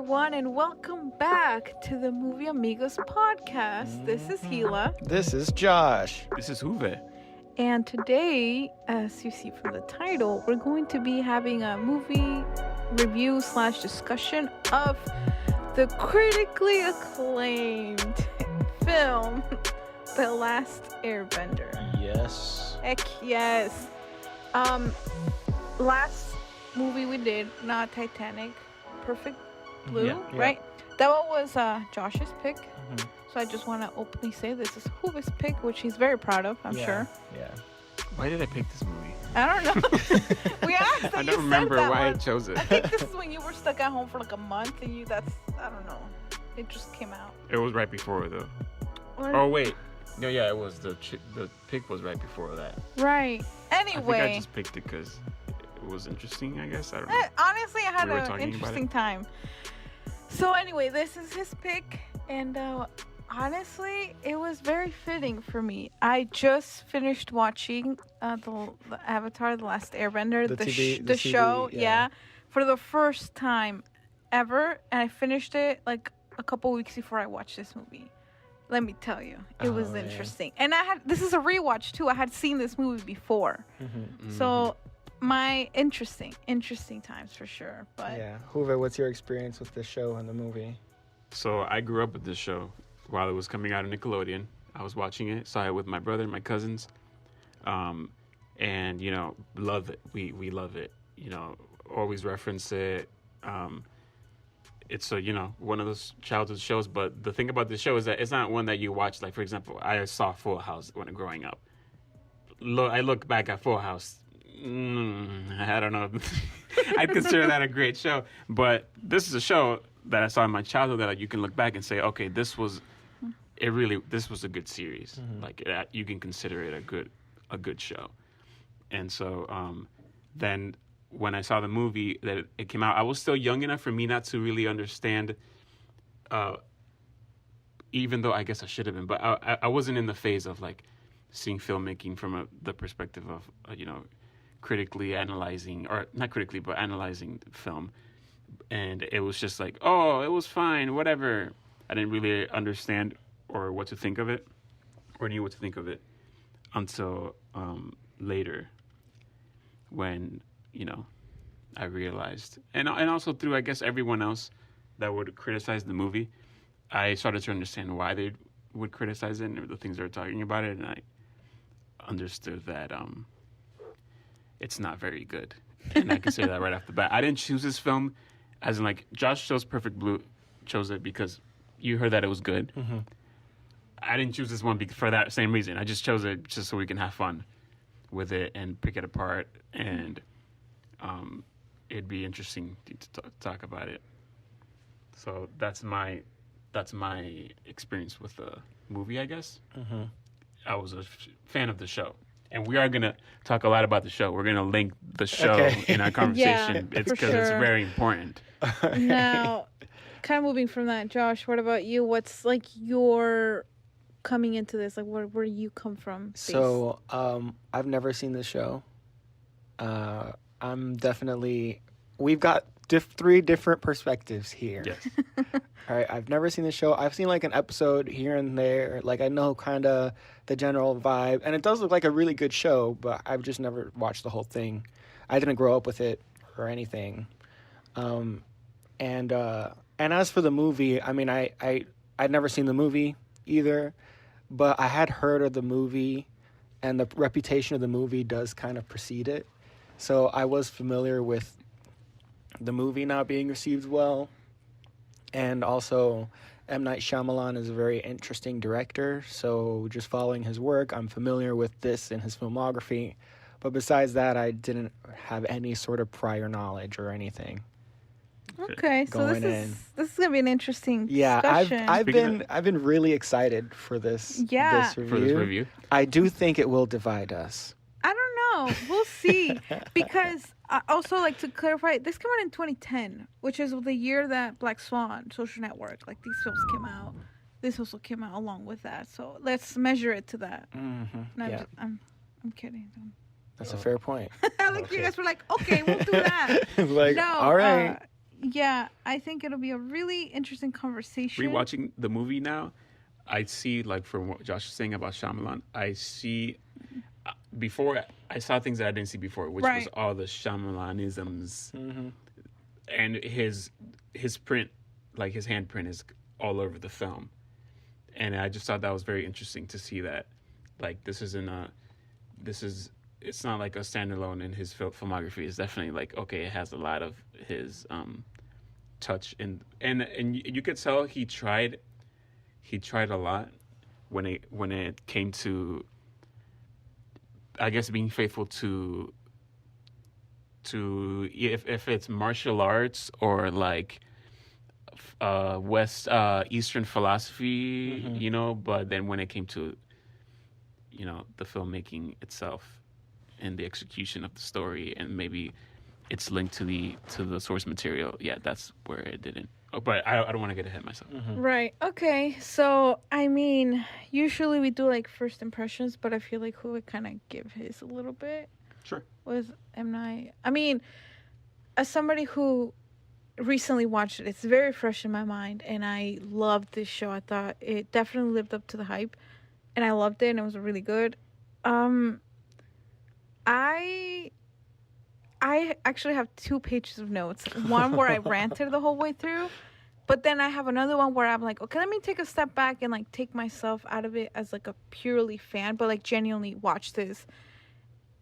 everyone, and welcome back to the Movie Amigos podcast. This is Gila. This is Josh. This is Juve. And today, as you see from the title, we're going to be having a movie review / discussion of the critically acclaimed film, The Last Airbender. Yes. Heck yes. Last movie we did, not Titanic, Perfect Blue, Yeah. right? That one was Josh's pick. Mm-hmm. So I just want to openly say this is Juve's pick, which he's very proud of, I'm sure. Yeah. Why did I pick this movie? I don't know. We asked and I you don't remember said that why I one. chose it. I think this is when you were stuck at home for like a month and I don't know. It just came out. It was right before though. Oh wait, no, yeah, it was the pick was right before that. Right. I think I Anyway. just picked it because it was interesting. I guess I don't know. Honestly, I had We were an talking about interesting it. time. So anyway, this is his pick, and honestly, it was very fitting for me. I just finished watching the Avatar: The Last Airbender, The the TV show, yeah. for the first time ever, and I finished it like a couple weeks before I watched this movie. Let me tell you, it was Oh, yeah. interesting, and this is a rewatch too. I had seen this movie before, Mm-hmm. so. My interesting times for sure. But Yeah. Juve, what's your experience with this show and the movie? So I grew up with this show while it was coming out on Nickelodeon. I was watching it, saw it with my brother and my cousins, and love it. We love it. Always reference it. It's one of those childhood shows. But the thing about this show is that it's not one that you watch. Like for example, I saw Full House when growing up. I look back at Full House. I don't know. I'd consider that a great show, but this is a show that I saw in my childhood that you can look back and say, okay, this was a good series. Mm-hmm. Like you can consider it a good show. And so then when I saw the movie that it came out, I was still young enough for me not to really understand. Even though I guess I should have been, but I wasn't in the phase of like seeing filmmaking from the perspective of critically analyzing, or not critically, but analyzing the film. And it was just like, oh, it was fine, whatever. I didn't really understand or what to think of it, or knew what to think of it until later when, I realized. And also through, I guess, everyone else that would criticize the movie, I started to understand why they would criticize it and the things they were talking about it. And I understood that it's not very good. And I can say that right off the bat. I didn't choose this film as in like Josh chose Perfect Blue, chose it because you heard that it was good. Mm-hmm. I didn't choose this one for that same reason. I just chose it just so we can have fun with it and pick it apart, and it'd be interesting to talk about it. So that's my experience with the movie, I guess. Mm-hmm. I was a fan of the show. And we are going to talk a lot about the show. We're going to link the show in our conversation. Yeah, it's for because it's sure. very important. now, kind of moving from that, Josh, what about you? What's like your coming into this? Like, where do you come from? So, I've never seen the show. We've got 3 different perspectives here. Yes. All right, I've never seen the show. I've seen like an episode here and there. Like I know kind of the general vibe, and it does look like a really good show, but I've just never watched the whole thing. I didn't grow up with it or anything. And as for the movie, I mean, I'd never seen the movie either, but I had heard of the movie, and the reputation of the movie does kind of precede it. So I was familiar with the movie not being received well. And also, M. Night Shyamalan is a very interesting director, so just following his work, I'm familiar with this and his filmography. But besides that, I didn't have any sort of prior knowledge or anything. Okay, so going this is gonna be an interesting Yeah, discussion. I've been really excited for this Yeah. this review. For this review. I do think it will divide us. I don't know. We'll see. Because also, like, to clarify, this came out in 2010, which is the year that Black Swan, Social Network, like these films came out. This also came out along with that. So let's measure it to that. Mm-hmm. No, Yeah, I'm kidding. that's a fair point. Like you guys were like, okay, we'll do that. Like, No, all right. Yeah, I think it'll be a really interesting conversation. Rewatching the movie now, I see, like, from what Josh is saying about Shyamalan, I see before I saw things that I didn't see before, which was all the Shyamalanisms, and his print, like his handprint, is all over the film, and I just thought that was very interesting to see that, like, it's not like a standalone in his filmography. It's definitely like, okay, it has a lot of his touch, and you could tell he tried a lot when it came to, I guess, being faithful to if it's martial arts or like Eastern philosophy, but then when it came to, the filmmaking itself and the execution of the story, and maybe it's linked to the source material, that's where it didn't. Oh, but I don't want to get ahead of myself. Right. Okay. So, I mean, usually we do like first impressions, but I feel like who would kind of give his a little bit. Sure. Was M. Night. I mean, as somebody who recently watched it, it's very fresh in my mind, and I loved this show. I thought it definitely lived up to the hype, and I loved it, and it was really good. I actually have 2 pages of notes. One where I ranted the whole way through, but then I have another one where I'm like, okay, let me take a step back and like take myself out of it as like a purely fan, but like genuinely watch this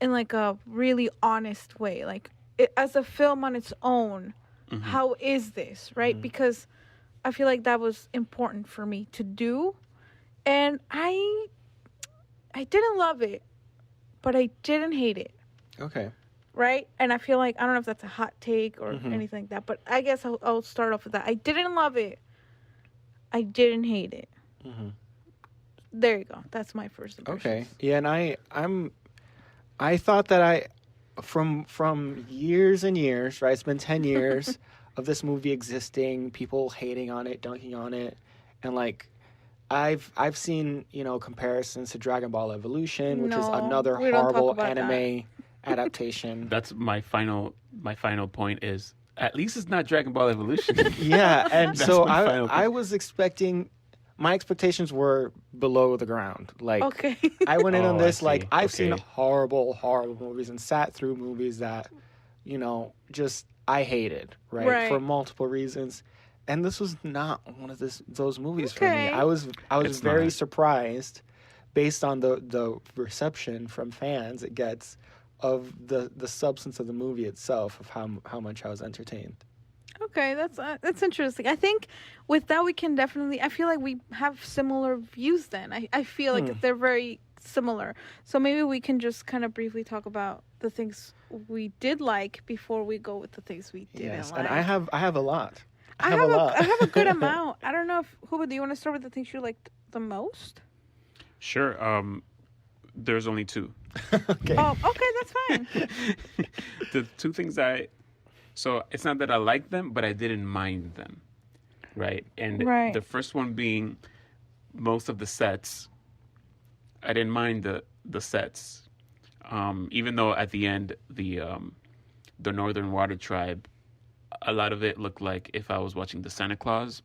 in like a really honest way, like as a film on its own. How is this, right? Because I feel like that was important for me to do, and I didn't love it, but I didn't hate it. Okay. Right? And I feel like, I don't know if that's a hot take or anything like that, but I guess I'll start off with that. I didn't love it. I didn't hate it. There you go. That's my first impression. Okay. Yeah, and I thought that from years and years, right? It's been 10 years of this movie existing, people hating on it, dunking on it, and like I've seen, comparisons to Dragon Ball Evolution, which is another horrible anime adaptation. That's my final point is, at least it's not Dragon Ball Evolution. Yeah, and so I was expecting, my expectations were below the ground. Like, okay. I went in on this like I've seen horrible movies and sat through movies that, just I hated, right? For multiple reasons. And this was not one of those movies for me. I was very surprised, based on the reception from fans it gets, of the substance of the movie itself, of how much I was entertained. Okay, that's interesting. I think with that we can definitely, I feel like we have similar views then. I feel like they're very similar. So maybe we can just kind of briefly talk about the things we did like before we go with the things we didn't like. And I have a lot. I have a good amount. I don't know if, Huba, do you want to start with the things you liked the most? Sure. There's only 2. Okay. Oh, okay, that's fine. The 2 things so it's not that I liked them, but I didn't mind them, right? And the first one being most of the sets. I didn't mind the sets, even though at the end the Northern Water Tribe, a lot of it looked like if I was watching the Santa Claus,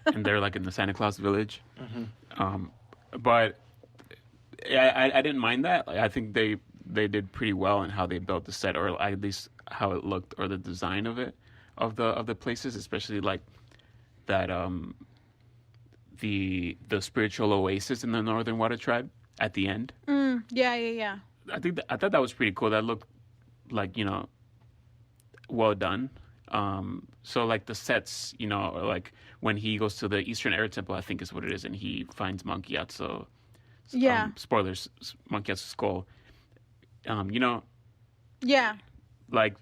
and they're like in the Santa Claus village. But I didn't mind that. Like, I think they did pretty well in how they built the set, or at least how it looked, or the design of it, of the places, especially like that the spiritual oasis in the Northern Water Tribe at the end. Yeah. I thought that was pretty cool. That looked like, well done. So like the sets, or like when he goes to the Eastern Air Temple, I think is what it is, and he finds Monkey Atsu. Spoilers, Monkey Atsu's skull. Yeah. Like,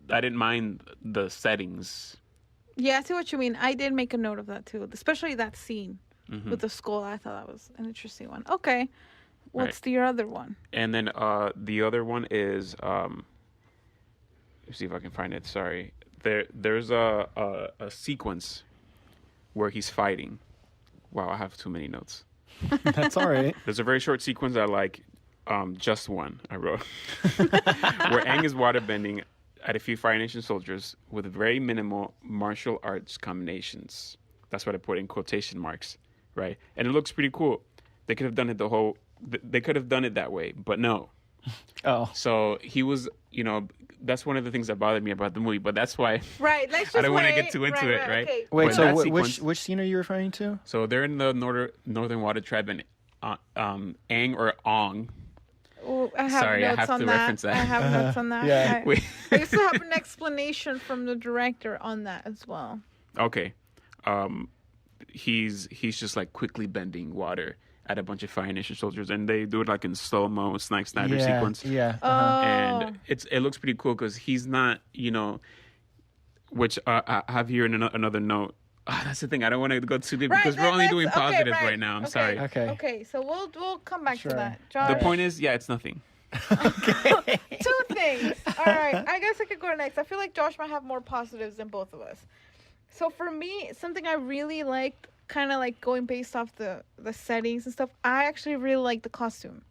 I didn't mind the settings. Yeah, I see what you mean. I did make a note of that too, especially that scene with the skull. I thought that was an interesting one. Okay, what's your other one? And then the other one is, let's see if I can find it. Sorry, there's a sequence where he's fighting. Wow, I have too many notes. That's all right. There's a very short sequence I like. Just one I wrote where Aang is waterbending at a few Fire Nation soldiers with very minimal martial arts combinations. That's what I put in quotation marks, right? And it looks pretty cool. They could have done it they could have done it that way, but no. Oh. So he was, that's one of the things that bothered me about the movie, but that's why Right. Let's just I don't want to wait. get too into it, right? Okay. Wait, But so that which scene are you referring to? So they're in the Northern Water Tribe and Aang or Ong. Oh, I have Sorry, I notes have on to that. reference that. I have notes on that. Yeah. Wait. I used to have an explanation from the director on that as well. Okay. He's just like quickly bending water at a bunch of Fire Nation soldiers, and they do it like in slow-mo, Zack Snyder sequence. Yeah. And it looks pretty cool because he's not, which I have here in another note. That's the thing. I don't want to go too deep because we're only doing positives right now. I'm sorry. Okay. Okay, so we'll come back Sure. to that. Josh, The point is, it's nothing. two things. All right, I guess I could go next. I feel like Josh might have more positives than both of us. So for me, something I really liked, kind of like going based off the settings and stuff, I actually really like the costumes.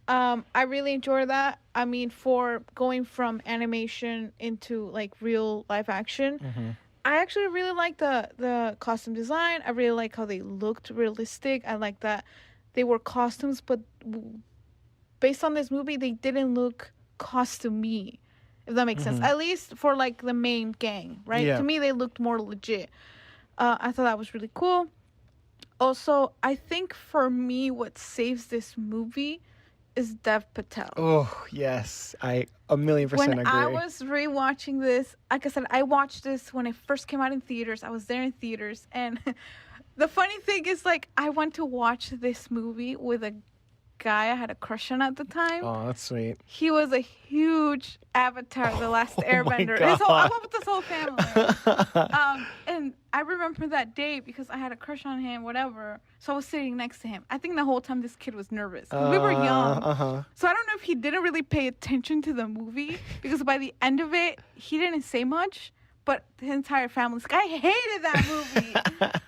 I really enjoy that. I mean, for going from animation into like real live action, I actually really like the costume design. I really like how they looked realistic. I like that they were costumes, but based on this movie, they didn't look costumey, if that makes sense. At least for like the main gang, right? Yeah. To me, they looked more legit. I thought that was really cool. Also, I think for me, what saves this movie is Dev Patel. Oh, yes. I 1,000,000% When agree. I was rewatching this, like I said, I watched this when it first came out in theaters. I was there in theaters. And the funny thing is, like, I went to watch this movie with a guy I had a crush on at the time. Oh, that's sweet. He was a huge Avatar, The Last Airbender. God. I went with this whole family. And I remember that day because I had a crush on him, whatever. So I was sitting next to him. I think the whole time this kid was nervous. 'Cause we were young. So I don't know if he didn't really pay attention to the movie because by the end of it, he didn't say much. But the entire family's like, I hated that movie,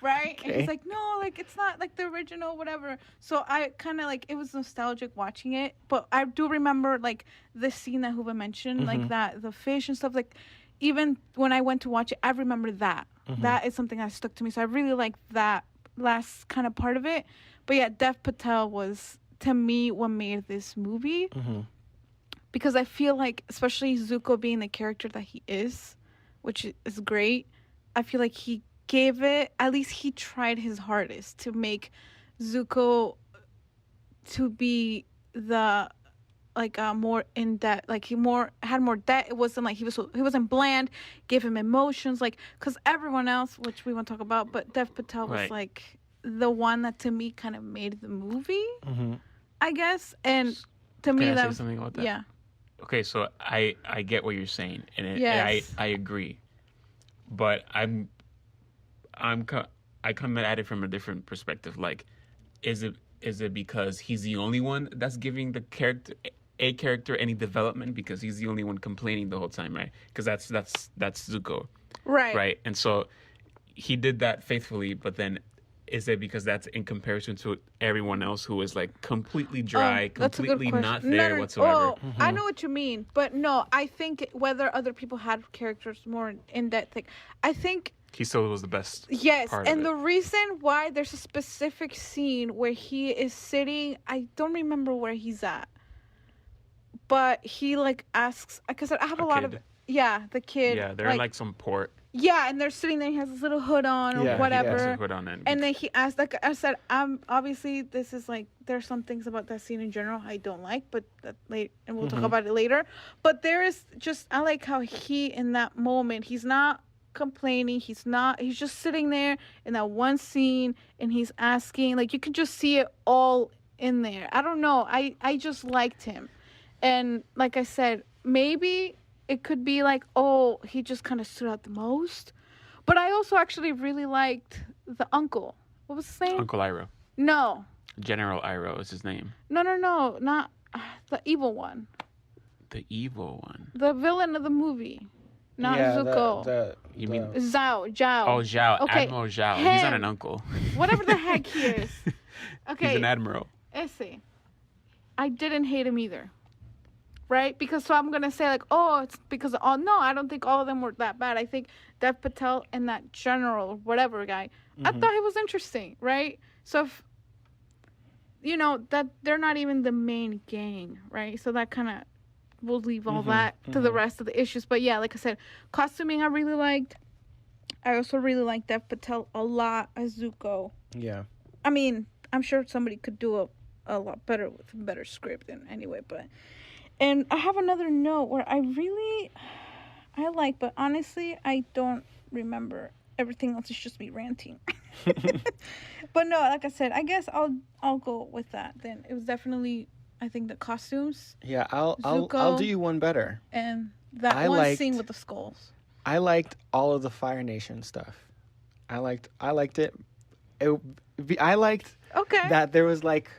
right? And he's like, no, like, it's not like the original, whatever. So I kind of like, it was nostalgic watching it. But I do remember, like, the scene that Huba mentioned, like that, the fish and stuff. Like, even when I went to watch it, I remember that. That is something that stuck to me. So I really like that last kind of part of it. But yeah, Dev Patel was, to me, what made this movie. Because I feel like, especially Zuko being the character that he is, which is great. I feel like he gave it, at least he tried his hardest to make Zuko to be the, like, more in depth, like he had more depth. It wasn't like he wasn't bland, gave him emotions, like, because everyone else, which we won't talk about, but Dev Patel was like the one that to me kind of made the movie, I guess. And to me, Can I that say was something about that? yeah. Okay, so I get what you're saying, and Yes. I agree, but I come at it from a different perspective. Like, is it because he's the only one that's giving the character any development because he's the only one complaining the whole time, right? Because that's Zuko, right? And so he did that faithfully, but then. Is it because that's in comparison to everyone else who is like completely dry, completely not there whatsoever? Oh, I know what you mean, but no, I think whether other people had characters more in depth, like, I think He still was the best. yes, part and of the reason why there's a specific scene where he is sitting, I don't remember where he's at, but he like asks, because I have a lot of kid. the kid. Yeah, they're like some port. Yeah, and they're sitting there. He has his little hood on or Yeah, he whatever. does. Has a hood on it. And then he asked, like I said, obviously this is like, there's some things about that scene in general I don't like, but that late, and we'll talk about it later. But there is just, I like how he, in that moment, he's not complaining. He's just sitting there in that one scene and he's asking, like, you can just see it all in there. I don't know. I just liked him. And like I said, maybe it could be like, oh, he just kind of stood out the most. But I also actually really liked the uncle. What was his name? Uncle Iroh. No. General Iroh is his name. No. Not the evil one. The evil one. The villain of the movie. Not Zuko. You mean? Zhao. Oh, Zhao. Okay, Admiral Zhao. He's not him. an uncle. Whatever the heck he is. Okay. He's an admiral. Ese. I didn't hate him either. right? Because so I'm gonna say like, oh, it's because oh no, I don't think all of them were that bad. I think Dev Patel and that general whatever guy, I thought he was interesting, right? So if that they're not even the main gang, right? So that kind of we'll leave all that to the rest of the issues. But yeah, like I said, costuming I really liked. I also really liked Dev Patel a lot as Zuko. Yeah. I mean, I'm sure somebody could do a lot better with a better script than anyway, and I have another note where I like, but honestly, I don't remember. Everything else is just me ranting. But no, like I said, I guess I'll go with that. Then it was definitely, I think, the costumes. Yeah, I'll do you one better. And that scene with the skulls. I liked all of the Fire Nation stuff. I liked it. I liked that there was like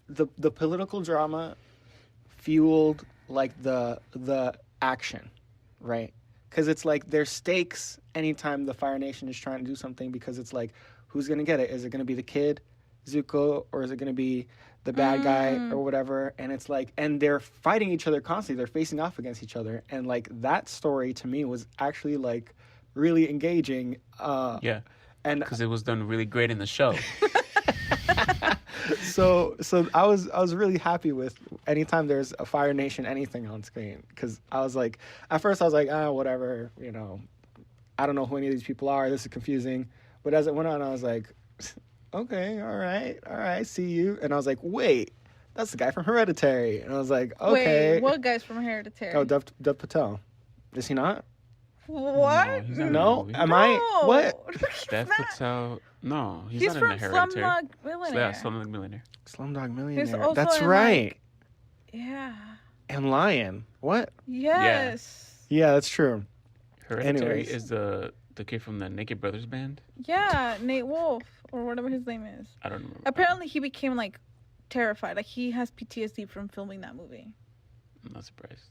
the political drama fueled like the action, right? Because it's like there's stakes anytime the Fire Nation is trying to do something, because it's like, who's gonna get it? Is it gonna be the kid, Zuko, or is it gonna be the bad guy or whatever? And it's like, and they're fighting each other constantly. They're facing off against each other, and like that story to me was actually like really engaging. Yeah, and because it was done really great in the show. So I was really happy with anytime there's a Fire Nation anything on screen, because I was like, at first I was like, whatever, I don't know who any of these people are. This is confusing. But as it went on, I was like, okay, all right, see you. And I was like, wait, that's the guy from Hereditary. And I was like, okay. Wait, what guy's from Hereditary? Oh, Dev Patel. Is he not? What? No? Am I? What? Dev Patel. No, he's not from in the Hereditary. Slumdog Millionaire. Yeah, Slumdog Millionaire. Slumdog Millionaire. also That's in, right. Yeah. And Lion. What? Yes. Yeah, that's true. Hereditary Anyways. is the kid from the Naked Brothers band. Yeah, Nate Wolf or whatever his name is. I don't remember. Apparently, he became like terrified. Like he has PTSD from filming that movie. I'm not surprised.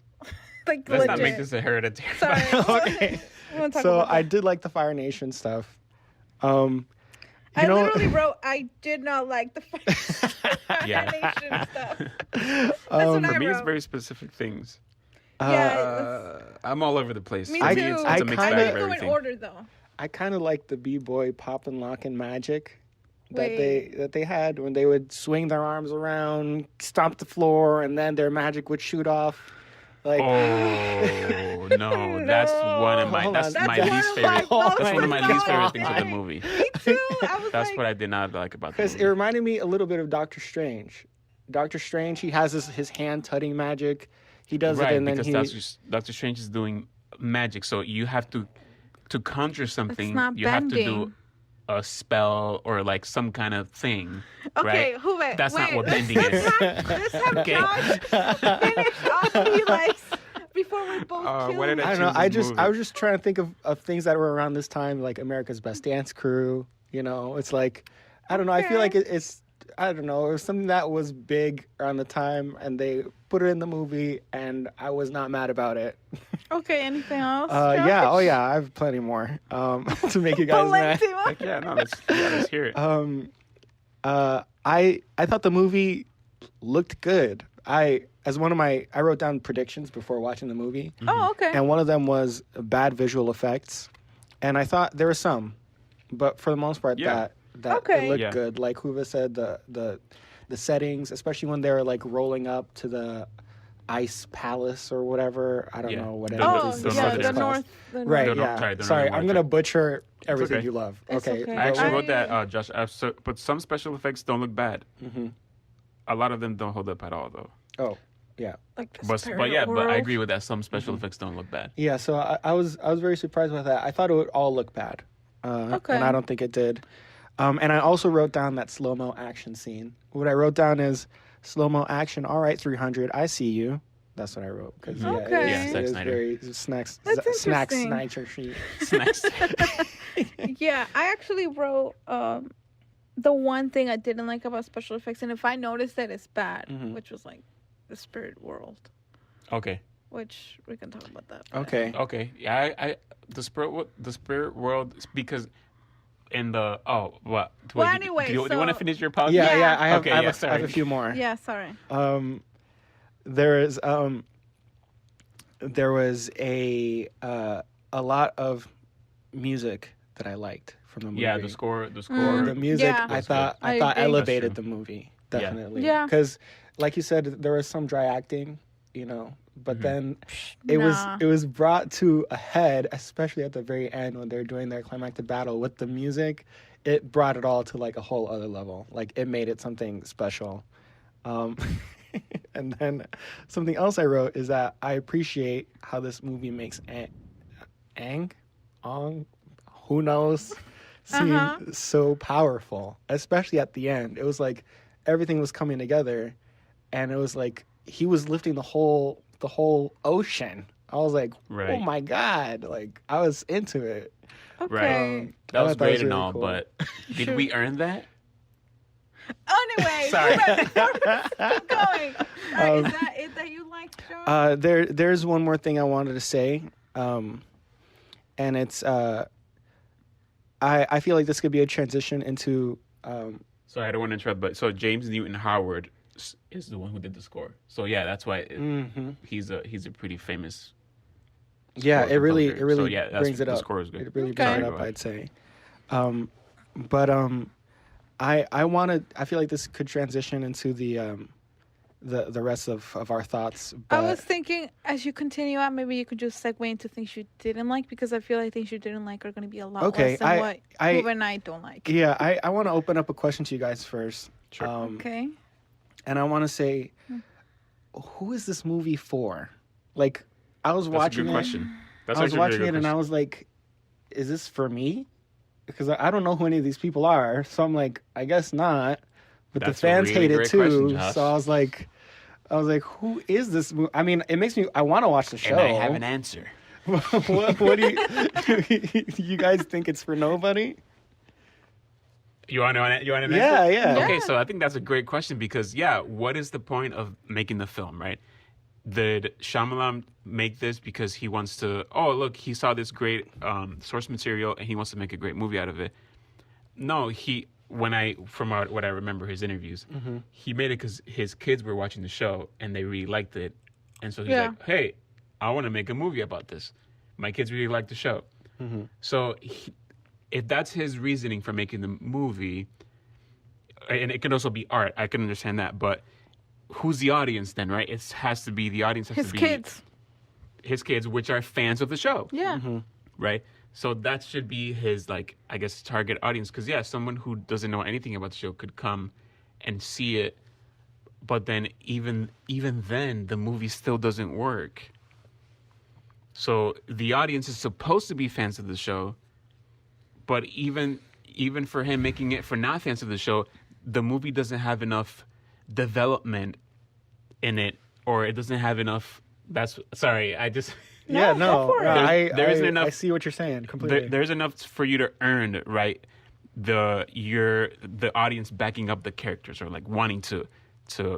Like Let's legit. not make this a Hereditary. Sorry. Okay. So I did like the Fire Nation stuff. I literally wrote, I did not like the Fire Yeah. Nation stuff. That's what I For me, it's wrote. very specific things. Yeah, I'm all over the place. me For too. me, it's I a mixed kinda- bag I of didn't go in everything. order though. I kind of like the b-boy pop and lock and magic Wait. that they had when they would swing their arms around, stomp the floor, and then their magic would shoot off. Like, Oh no, that's one of my Hold that's on. my That's least one of my favorite. most That's one of my least favorite things of the annoying. movie. Me too. I was That's like, what I did not like about the because movie. it reminded me a little bit of Doctor Strange. Doctor Strange, he has his hand tutting magic. He does Right, it, and then because Doctor Strange is doing magic, so you have to conjure something. not You have to do bending. a spell or like some kind of thing. okay, right? who wait? That's not wait, what let's- bending is. Let's have Okay. Josh finish off what he likes before we both kill what did him. I don't know. choose this I movie. was just trying to think of things that were around this time, like America's Best Dance Crew. It's like, I don't know. I feel like it's I don't know. It was something that was big around the time, and they put it in the movie, and I was not mad about it. Okay, anything else? Yeah. Josh? Oh yeah. I have plenty more to make you guys mad. Plenty more? Like, yeah, no, let's hear it. I thought the movie looked good. I wrote down predictions before watching the movie, Oh, okay. and one of them was bad visual effects, and I thought there were some, but for the most part, Yeah. that Okay. it looked Yeah. good. Like Huva said, the settings, especially when they were like rolling up to the ice palace or whatever. I don't Yeah. know what The- it Oh, is. the yeah, northern the part. north. The Right, The nor- yeah. sorry, the Sorry, northern I'm part. gonna butcher everything okay. you love. It's Okay. okay. I actually wrote I- that, Josh. But some special effects don't look bad. Mm-hmm. A lot of them don't hold up at all, though. Oh, yeah. Like the But spirit yeah, but I world. agree with that. Some special effects don't look bad. Yeah, so I was very surprised with that. I thought it would all look bad, Okay. and I don't think it did. And I also wrote down that slow mo action scene. What I wrote down is slow mo action. All right, 300. I see you. That's what I wrote. Because Okay. Yeah, Zack it is Snyder. very snacks. That's Snacks interesting. Snyder sheet. Snacks. Yeah, I actually wrote the one thing I didn't like about special effects, and if I noticed that it's bad, Mhm. which was like the spirit world, Okay. which we can talk about that. but- Okay. Okay. Yeah, I the spirit world because in the what? Well, Wait, anyway, do you want to so- finish your podcast? Yeah, Yeah. I have, Okay, I have, yeah, I have a sorry. few more. Yeah, sorry. There is there was a lot of music that I liked from the movie. Yeah, the score. The music, Yeah. I was thought good. I agree. elevated That's the true. movie definitely. Yeah. Because, like you said, there was some dry acting, but then it Nah. was brought to a head, especially at the very end when they're doing their climactic battle with the music. It brought it all to like a whole other level. Like it made it something special. And then something else I wrote is that I appreciate how this movie makes Ong, who knows, seem so powerful, especially at the end. It was like everything was coming together, and it was like he was lifting the whole ocean. I was like, Right. oh my God, like I was into it. Okay. Right. That I was thought great and really all, cool. but did we earn that? Anyway, Sorry. keep going. All right, is that it that you liked, John? There's one more thing I wanted to say, and it's I feel like this could be a transition into Sorry, I don't want to interrupt, but so James Newton Howard is the one who did the score. So yeah, that's why he's a pretty famous. yeah, score it really composer. So, yeah, brings it the up. score is good. It really Okay. brings it Sorry, up, go ahead. I'd say. I feel like this could transition into the rest of our thoughts. I But was thinking, as you continue on, maybe you could just segue into things you didn't like, because I feel like things you didn't like are going to be a lot Okay, less than what Ruben and I don't like. yeah, I want to open up a question to you guys first. Sure. Okay. And I want to say, who is this movie for? Like, I was That's a watching good it. question. That's I was actually a watching really it good and I question. was like, is this for me? Because I don't know who any of these people are. So I'm like, I guess not. But That's the a fans really hate it great too. question, Josh. So I was like, who is this movie? I mean, it makes me, I want to watch the show. And I have an answer. what do you guys think it's for nobody? You want an answer? Yeah, yeah. Okay, so I think that's a great question because, what is the point of making the film, right? Did Shyamalan make this because he wants to, he saw this great source material and he wants to make a great movie out of it? No, from what I remember his interviews, he made it because his kids were watching the show and they really liked it. And so he's like, hey, I want to make a movie about this. My kids really like the show. So if that's his reasoning for making the movie, and it can also be art, I can understand that, but who's the audience then, right? It has to be, the audience has His to be kids. his kids, which are fans of the show, Yeah. right? So that should be his, like, I guess, target audience. Because, someone who doesn't know anything about the show could come and see it, but then even then, the movie still doesn't work. So the audience is supposed to be fans of the show, but even for him making it for not fans of the show, the movie doesn't have enough development in it, or it doesn't have enough. Yeah, no, go for it. There isn't enough. I see what you're saying completely. There's enough for you to earn, right? The audience backing up the characters, or like wanting to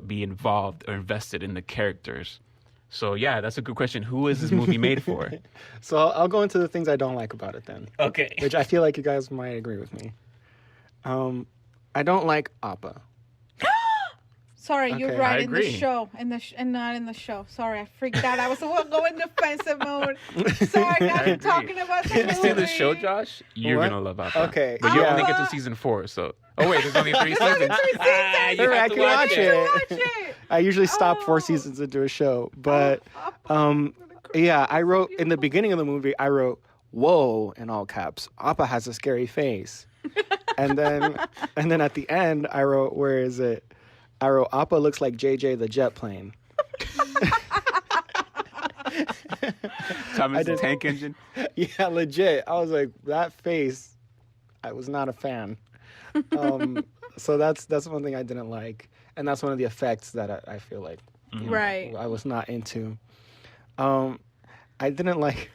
be involved or invested in the characters. So that's a good question. Who is this movie made for? So I'll go into the things I don't like about it then. Okay. Which I feel like you guys might agree with me. I don't like Appa. Sorry, you're Okay. right. I In the agree. show, and not in the show. Sorry, I freaked out. I was going defensive mode. Sorry, guys. agree. I'm talking about the If you see the movie. show, Josh, you're What? gonna love Appa. Okay, But you yeah. only get to season 4, so. Oh wait, there's only 3 seasons. Three seasons. You Alright, I have to can watch watch it. it. Watch it. I usually stop 4 Oh. seasons into a show, but I wrote in the beginning of the movie, I wrote "Whoa" in all caps. Appa has a scary face, and then at the end, I wrote, "Where is it?" I wrote, "Appa looks like JJ the jet plane." Thomas the did- Tank Engine. Yeah, legit. I was like, that face. I was not a fan. So that's one thing I didn't like, and that's one of the effects that I feel like Right. I was not into. I didn't like.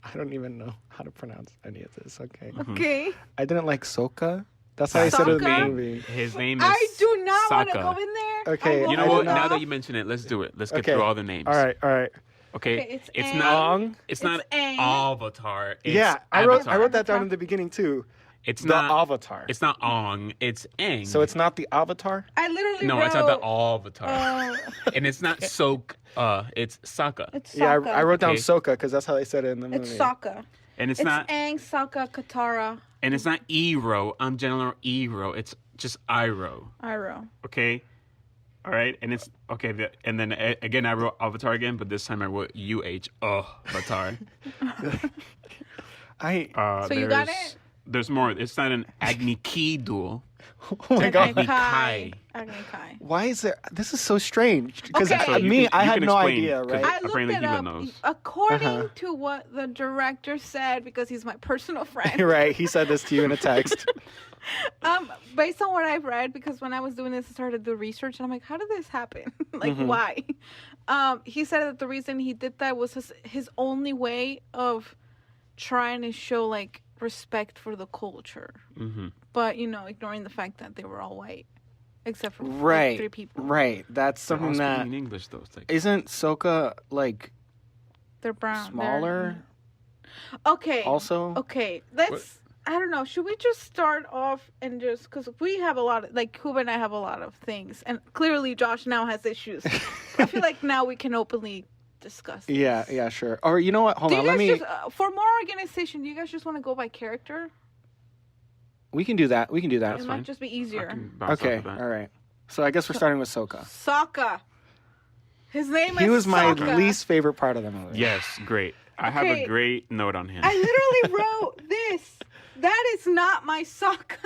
I don't even know how to pronounce any of this. Okay. Okay. I didn't like Soka. That's how I said it in the Sokka? movie. His name is I do not want to Sokka. go in there. Okay, I will You know I what? did not- Now that you mention it, let's do it. Let's get Okay. through all the names. All right. Okay. Okay, it's it's Aang. not. Ong. It's not Aang. Avatar. It's Yeah, I wrote Avatar. that down in the beginning too. It's The not Avatar. It's not Ong. It's Aang. So it's not the Avatar? I literally no, wrote, it's not the Avatar. Oh, And it's not Sok. It's Sokka. it's Yeah, Sokka. I wrote down Okay. Sokka because that's how they said it in the movie. It's Sokka. And it's It's not. Aang, Sokka, Katara, And it's not Ero. I'm General Ero. It's just Iroh. Iroh. Okay. All right. And it's okay. And then again, I wrote Avatar again, but this time I wrote Avatar. So you got it? There's more. It's not an Agni Ki duel. Oh my Agni god. Kai. Agni Kai. Why is there? This is so strange. Because Okay. So you I can had no explain, idea, 'cause right? I looked Apparently it Hila up. knows. According to what the director said, because he's my personal friend. Right. He said this to you in a text. Based on what I've read, because when I was doing this, I started to do research, and I'm like, how did this happen? Like, why? He said that the reason he did that was his only way of trying to show, like, respect for the culture. Mm-hmm. But, ignoring the fact that they were all white. Except for Right. like, 3 people. Right. That's They're all something that speaking in English though. It's like, isn't Sokka like They're brown. smaller Okay. also? Okay. Let's... I don't know. Should we just start off and just... Because we have a lot of... Like, Kuba and I have a lot of things. And clearly Josh now has issues. I feel like now we can openly discuss this. Yeah, sure. Or you know what? Hold Do on. you Let guys me. just... for more organization, do you guys just want to go by character? We can do that. It fine. might just be I easier. can bounce Okay. off of that. All right. So I guess we're starting with Sokka. Sokka. His name He is was my Sokka. least favorite part of the movie. Yes, great. I have Okay. a great note on him. I literally wrote this. That is not my Sokka.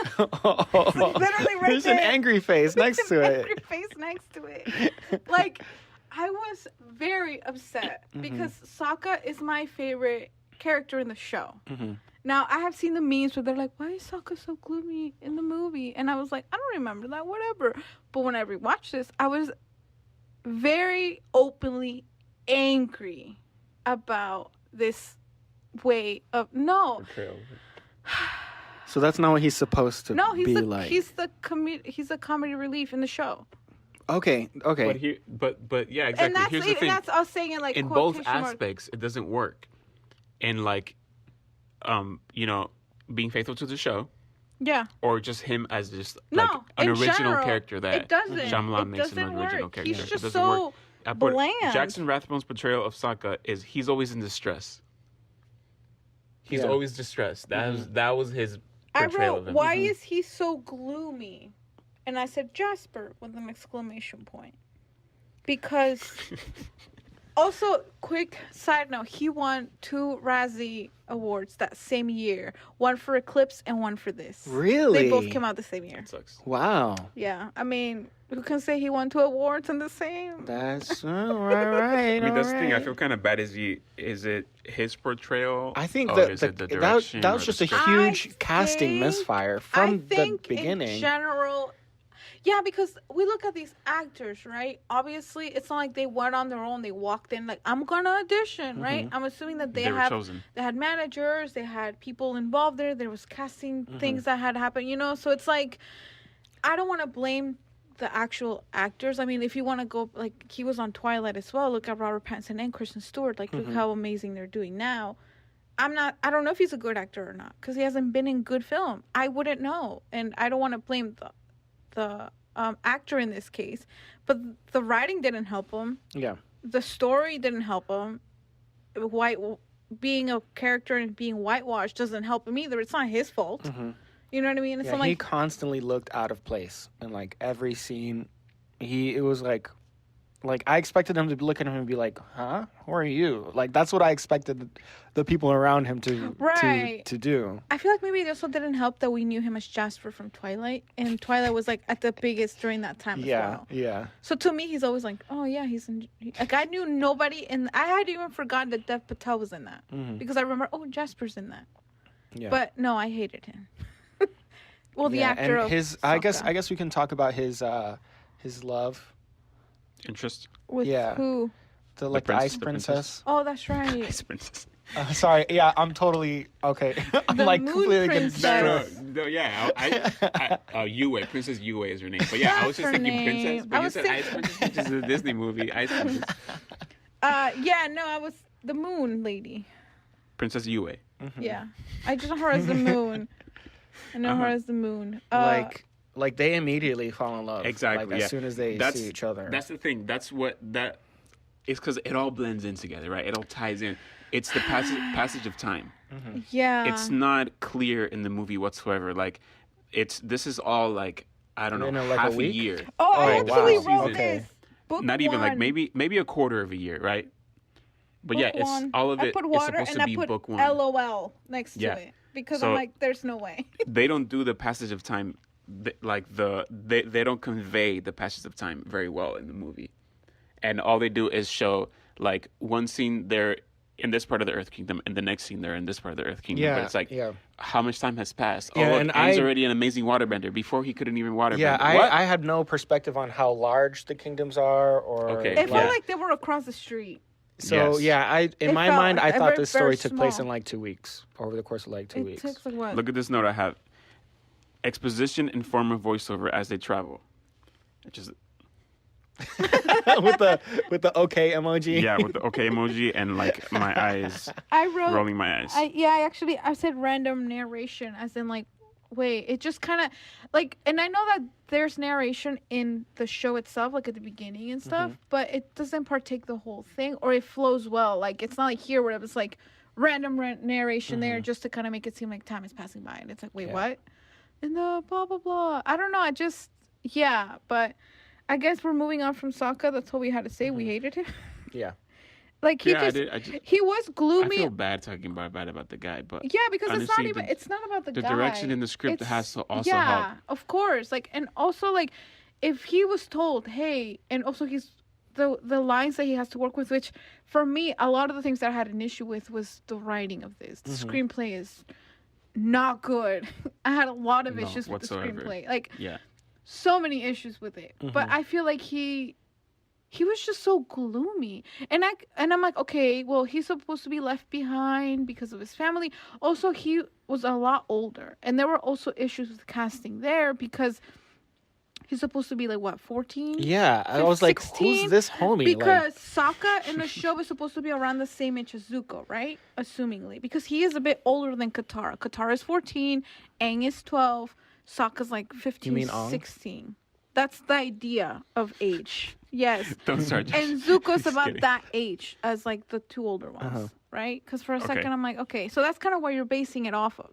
Literally right There's an there. angry face next to it. Angry face next to it. Like, I was very upset because Sokka is my favorite character in the show. Now, I have seen the memes where they're like, why is Sokka so gloomy in the movie? And I was like, I don't remember that, whatever. But when I rewatched this, I was very openly angry about this way of... No. So that's not what he's supposed to No, be like. he's the comedy relief in the show. Okay. But yeah, exactly. And Here's the thing. that's us saying it like In both quotation marks. aspects, it doesn't work. And like, being faithful to the show, Yeah. or just him as just No, like an in original general, character that it doesn't. Shyamalan It makes an doesn't original work. character. He's It just doesn't so work. I put bland. Jackson Rathbone's portrayal of Sokka is he's always in distress. He's Yeah. always distressed. That was his I portrayal wrote, of him. why is he so gloomy? And I said, Jasper, with an exclamation point. Because, also, quick side note, he won 2 Razzie Awards that same year. One for Eclipse and one for this. Really? They both came out the same year. That sucks. Wow. Yeah, I mean, who can say he won 2 awards in the same? That's all right. I mean, that's the all thing. I right. feel kind of bad. Is it his portrayal? I think or that is it the that direction was or just the a script? huge I casting think- misfire I from the think beginning. in general, yeah, because we look at these actors, right? Obviously, it's not like they went on their own. They walked in like, I'm gonna audition, right? I'm assuming that They were have chosen. they had managers, they had people involved there. There was casting things that had happened, So it's like, I don't want to blame the actual actors. I mean, if you want to go, like, he was on Twilight as well. Look at Robert Pattinson and Kristen Stewart. Like, look how amazing they're doing now. I don't know if he's a good actor or not because he hasn't been in good film. I wouldn't know, and I don't want to blame the actor in this case, but the writing didn't help him. Yeah. The story didn't help him. Being a character and being whitewashed doesn't help him either. It's not his fault. You know what I mean? It's Yeah, not he like constantly looked out of place in like every scene. It was like I expected him to look at him and be like, "Huh? Who are you?" Like that's what I expected the people around him to Right. to do. I feel like maybe it also didn't help that we knew him as Jasper from Twilight, and Twilight was like at the biggest during that time as well. Yeah. So to me, he's always like, oh yeah, like I knew nobody, and I had even forgotten that Dev Patel was in that because I remember, oh, Jasper's in that. Yeah. But no, I hated him. Well, the Yeah, actor and of his Sokka. I guess we can talk about his love. Interest. With yeah. who? The The Ice princess. Princess. Oh, that's right. Ice Princess. Sorry, yeah, I'm totally okay. I'm The like Moon completely Princess. against No, yeah. Yue, Princess Yue is her name. But yeah, I was just That's her thinking name. princess, but I you was said think- Ice Princess, which is a Disney movie. Ice Princess. Yeah, no, I was the Moon Lady. Princess Yue. Yeah, I just know her as the Moon. I know her as the moon. Like they immediately fall in love. Exactly. Like, yeah. as soon as they see each other. That's the thing. That's what that. It's because it all blends in together, right? It all ties in. It's the passage of time. Mm-hmm. Yeah. It's not clear in the movie whatsoever. Like, this is all like I don't know, like half a week? year. Oh, I actually wow. wrote Okay. this. Book Not even like one. maybe a quarter of a year, right? But Book yeah, it's one. all of it. I put It's water supposed and to be I put book one. LOL next to Yeah. it because So- I'm like, there's no way. They don't do the passage of time, they don't convey the passage of time very well in the movie, and all they do is show like one scene they're in this part of the Earth Kingdom, and the next scene they're in this part of the Earth Kingdom. Yeah, But it's like, how much time has passed? Yeah, Oh, look, and Aang's I- already an amazing waterbender. Before he couldn't even waterbend. Yeah, What? I had no perspective on how large the kingdoms are, or Okay. It felt Yeah. like they were across the street. So Yes. in It my felt mind, I like thought very, this story very took place small. in like 2 weeks, over the course of like 2 It weeks. takes like what? Look at this note I have. Exposition in form of voiceover as they travel. Which is with the okay emoji. yeah, with the okay emoji and like my eyes I wrote. rolling my eyes. I said random narration, as in like, wait, it just kind of like, and I know that there's narration in the show itself, like at the beginning and stuff, but it doesn't partake the whole thing, or it flows well. Like it's not like here where it's like random narration there just to kind of make it seem like time is passing by, and it's like, wait, what? And the blah blah blah. I don't know. I just but I guess we're moving on from Sokka. That's all we had to say. We hated him. Yeah. Like he Yeah, just he was I gloomy. feel bad talking bad about the guy, but Yeah, because it's not honestly, even. It's not about the guy. the direction in the script It's- has to also yeah, help. of course. Like, and also like, if he was told, hey, and also he's the lines that he has to work with, which for me, a lot of the things that I had an issue with was the writing of this. The screenplay is not good. I had a lot of No, issues with whatsoever. the screenplay. Like, Yeah. so many issues with it. But I feel like he was just so gloomy. And I'm like, okay, well, he's supposed to be left behind because of his family. Also, he was a lot older. And there were also issues with casting there because he's supposed to be like what, 14? Yeah, I was like, 16? who's this homie? Because Sokka in the show is supposed to be around the same age as Zuko, right? Assumingly. Because he is a bit older than Katara. Katara is 14, Aang is 12, Sokka's like 15, mean Aang? 16. That's the idea of age. Yes. Don't start. And Zuko's Just about kidding. that age as like the two older ones, right? Because for a second I'm like, okay, so that's kind of what you're basing it off of.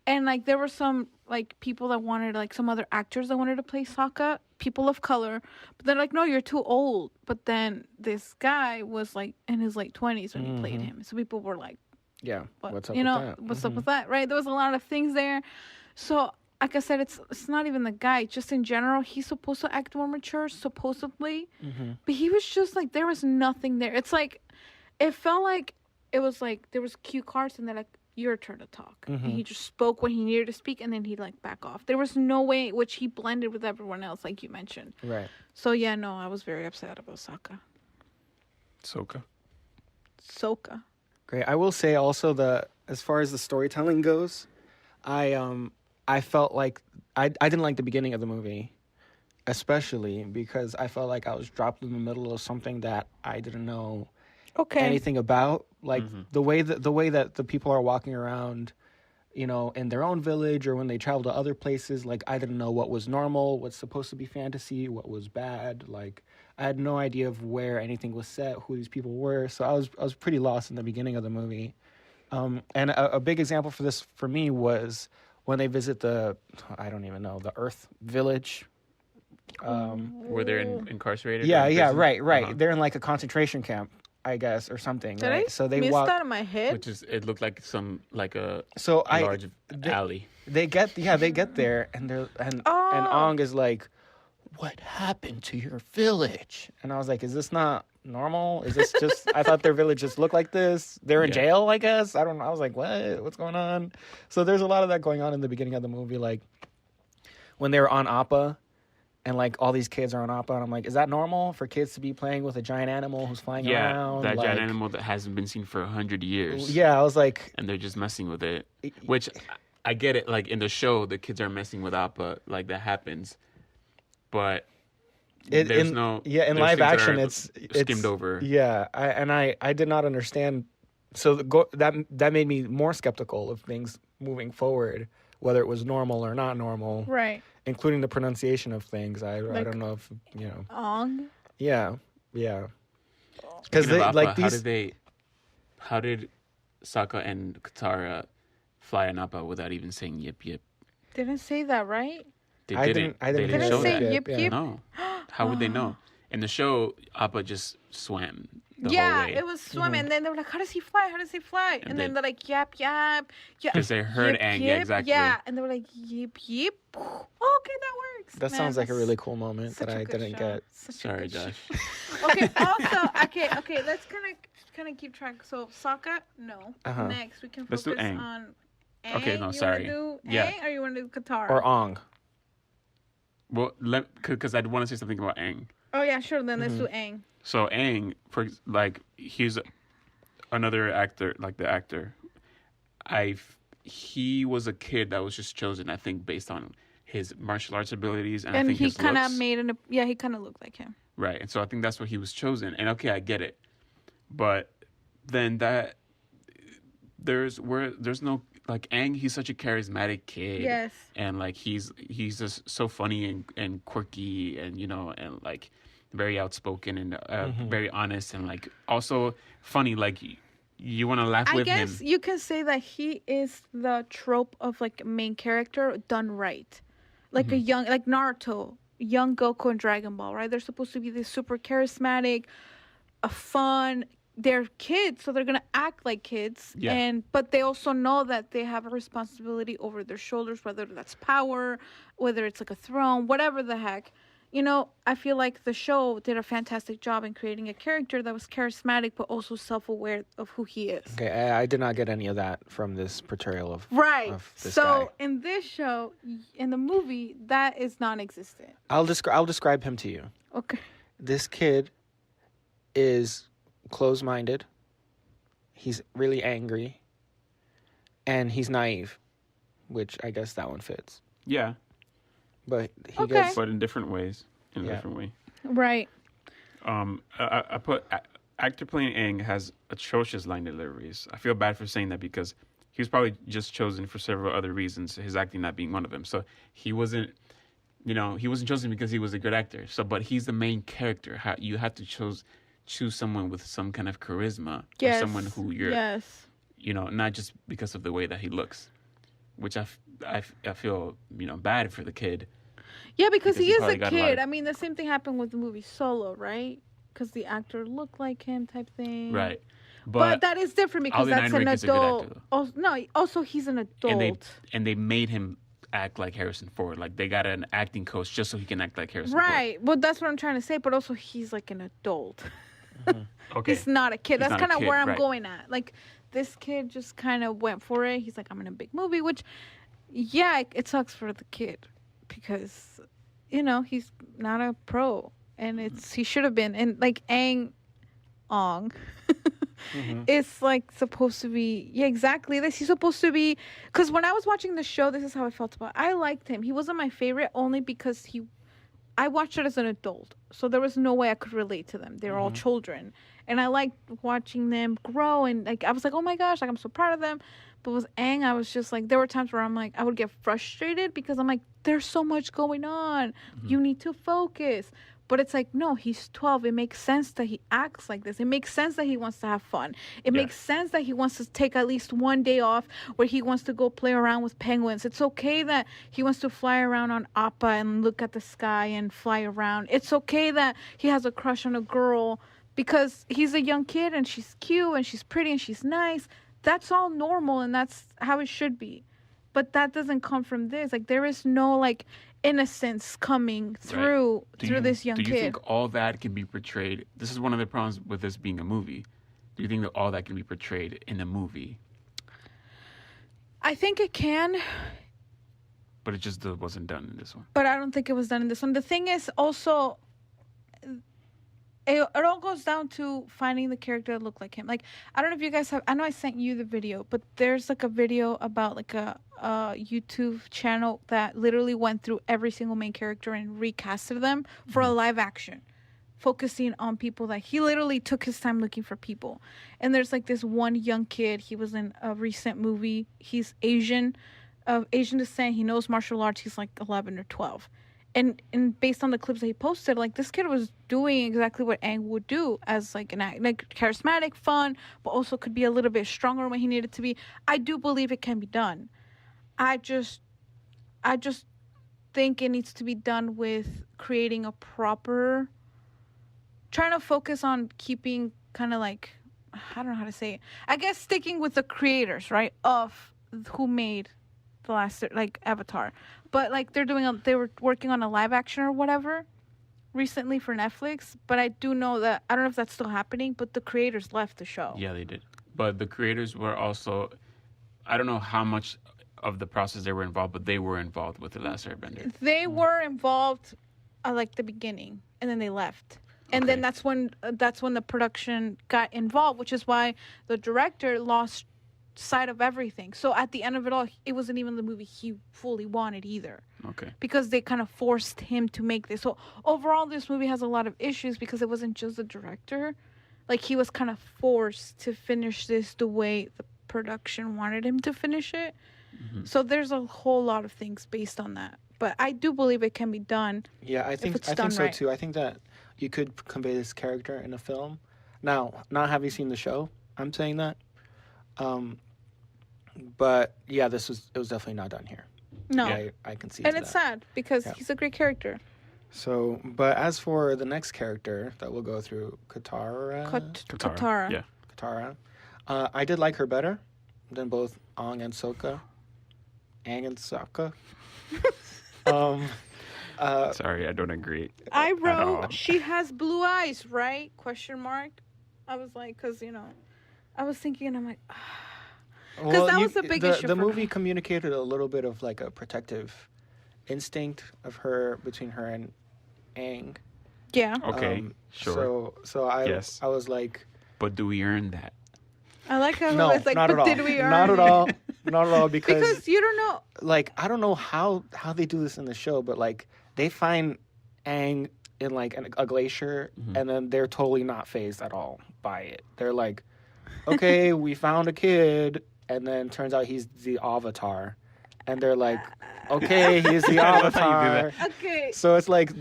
And like there were some like people that wanted, like some other actors that wanted to play Sokka, people of color, but they're like, no, you're too old. But then this guy was like in his late 20s when he played him, so people were like, yeah, what, what's up you with know, that? what's up with that, right? There was a lot of things there. So like I said, it's not even the guy. Just in general, he's supposed to act more mature, supposedly. But he was just like, there was nothing there. It's like, it felt like it was like there was cue cards and they're like, your turn to talk. And he just spoke when he needed to speak, and then he'd like back off. There was no way which he blended with everyone else, like you mentioned. Right. So yeah, no, I was very upset about Sokka. Sokka. Great. I will say also as far as the storytelling goes, I felt like I didn't like the beginning of the movie, especially because I felt like I was dropped in the middle of something that I didn't know anything about. Like the way that the people are walking around, you know, in their own village or when they travel to other places, like I didn't know what was normal, what's supposed to be fantasy, what was bad. Like I had no idea of where anything was set, who these people were. So I was pretty lost in the beginning of the movie. And a big example for this for me was when they visit the Earth Village. Where they're incarcerated? Yeah, or in yeah, prison? right. They're in like a concentration camp, I guess, or something. Did right? I So they miss walk. that in my head? Which is, it looked like a So large alley. They get there and and Ong is like, "What happened to your village?" And I was like, "Is this not normal? Is this just?" I thought their village just looked like this. They're in jail, I guess. I don't know. I was like, "What? What's going on?" So there's a lot of that going on in the beginning of the movie, like when they were on Appa. And, like, all these kids are on Appa, and I'm like, is that normal for kids to be playing with a giant animal who's flying around? That like, giant animal that hasn't been seen for 100 years. Yeah, I was like... And they're just messing with it. Which, I get it. Like, in the show, the kids are messing with Appa. Like, that happens. But there's no... Yeah, in there's live things that action, are it's... skimmed over. Yeah, I did not understand... So that made me more skeptical of things moving forward whether it was normal or not normal, Right. including the pronunciation of things. I Like, don't know if Ong. Yeah. Because they like Appa, these. how did Sokka and Katara fly an Appa without even saying yip yip? Didn't say that, right? They I didn't. didn't They hear didn't show say that. yip, yip. No. How would they know? In the show, Appa just swam the Yeah, whole way. it was swimming. And then they were like, how does he fly? How does he fly? And then they're like, yap, yap. Because they heard Aang, yeah, exactly. Yeah, and they were like, yip, yip. Oh, okay, that works. That Man, sounds like a that's really cool moment such that a I good didn't show. get. Such a Sorry, good Josh. show. Okay, also, okay, let's kind of keep track. So, Sokka, no. Uh-huh. Next, we can Let's focus do Aang. on Aang. Okay, no, you sorry. Want to do Yeah. Aang or you want to do Katara? Or Ong. Well, because I want to say something about Aang. Oh, yeah, sure. Then let's do Aang. So Aang, he's another actor, like the actor. He was a kid that was just chosen, I think, based on his martial arts abilities and I think he his kind of looks. he kind of looked like him. Right, and so I think that's why he was chosen. And okay, I get it, but then there's no like Aang. He's such a charismatic kid. Yes. And like he's just so funny and quirky and and like very outspoken and very honest and like also funny. Like you want to laugh with him. I guess you can say that he is the trope of like main character done right, like a young, like Naruto, young Goku and Dragon Ball, right? They're supposed to be this super charismatic, fun. They're kids, so they're gonna act like kids, but they also know that they have a responsibility over their shoulders, whether that's power, whether it's like a throne, whatever the heck. I feel like the show did a fantastic job in creating a character that was charismatic, but also self-aware of who he is. Okay, I did not get any of that from this portrayal of this So guy. in this show, in the movie, that is non-existent. I'll describe him to you. Okay. This kid is close-minded. He's really angry, and he's naive, which I guess that one fits. Yeah. But he Okay. gets But in different ways. In a different way. Right. I put actor playing Aang has atrocious line deliveries. I feel bad for saying that because he was probably just chosen for several other reasons, his acting not being one of them. So he wasn't chosen because he was a good actor. So, but he's the main character. You have to choose someone with some kind of charisma, Yes. or someone who you're, Yes. not just because of the way that he looks, which I feel bad for the kid. Yeah, because he is probably a got a lot kid. of- I mean, the same thing happened with the movie Solo, right? Because the actor looked like him, type thing. Right. But that is different because Alden that's an Ehrenreich is a good adult. actor, Also, no, also he's an adult. and they made him act like Harrison Ford. Like they got an acting coach just so he can act like Harrison Ford. Right. Well, that's what I'm trying to say. But also, he's like an adult. Okay. He's not a kid. He's That's not a kind of kid, where I'm right. going at. Like, this kid just kind of went for it. He's like, I'm in a big movie, which, yeah, it sucks for the kid because, he's not a pro. And he should have been. And like Ong is like supposed to be, yeah, exactly this. He's supposed to be, because when I was watching the show, this is how I felt about it. I liked him. He wasn't my favorite only because I watched it as an adult, so there was no way I could relate to them. They were all children, and I liked watching them grow. And like I was like, oh my gosh, like I'm so proud of them. But with Aang, I was just like, there were times where I'm like, I would get frustrated because I'm like, there's so much going on. You need to focus. But it's like, no, he's 12. It makes sense that he acts like this. It makes sense that he wants to have fun. It makes sense that he wants to take at least one day off where he wants to go play around with penguins. It's okay that he wants to fly around on Appa and look at the sky and fly around. It's okay that he has a crush on a girl because he's a young kid and she's cute and she's pretty and she's nice. That's all normal and that's how it should be. But that doesn't come from this. Like, there is no, like, innocence coming through this young kid. Do you think all that can be portrayed? This is one of the problems with this being a movie. Do you think that all that can be portrayed in a movie? I think it can, But it just wasn't done in this one. but I don't think it was done in this one. The thing is also, it all goes down to finding the character that look like him. Like, I don't know if you guys have, I know I sent you the video, but there's like a video about like a YouTube channel that literally went through every single main character and recasted them for a live action, focusing on people that he literally took his time looking for people. And there's like this one young kid, he was in a recent movie, he's Asian, of Asian descent. He knows martial arts. He's like 11 or 12. And based on the clips that he posted, like this kid was doing exactly what Aang would do as like like charismatic, fun, but also could be a little bit stronger when he needed to be. I do believe it can be done. I just think it needs to be done with creating a proper, trying to focus on keeping kind of like, I don't know how to say it. I guess sticking with the creators, right, of who made the last like Avatar, but like they were working on a live action or whatever recently for Netflix. But I do know that I don't know if that's still happening, but the creators left the show. Yeah, they did. But the creators were also, I don't know how much of the process they were involved, but they were involved with the Last Airbender. They were involved at like the beginning, and then they left. And then that's when the production got involved, which is why the director lost sight of everything. So at the end of it all, it wasn't even the movie he fully wanted either. Okay. Because they kind of forced him to make this. So overall, this movie has a lot of issues because it wasn't just the director. Like, he was kind of forced to finish this the way the production wanted him to finish it. Mm-hmm. So there's a whole lot of things based on that. But I do believe it can be done. Yeah, I think so right. too. I think that you could convey this character in a film. Now, not having seen the show, I'm saying that. But yeah, it was definitely not done here. No. Yeah, I can see and it's sad because he's a great character. So, but as for the next character that we'll go through, Katara. Katara. Yeah. Katara. I did like her better than both Aang and Sokka. Sorry, I don't agree. I wrote, she has blue eyes, right? ? I was like, because, I was thinking, and I'm like, because that was the big issue. The movie communicated a little bit of like a protective instinct of her between her and Aang. Yeah. Okay. Sure. So I was like, but do we earn that? I like how no, it's like, not but at all. did we earn not at all. Not at all because you don't know. Like, I don't know how they do this in the show, but like they find Aang in like a glacier, and then they're totally not fazed at all by it. They're like, okay, we found a kid, and then turns out he's the Avatar, and they're like, okay, he's the Avatar. Okay. So it's like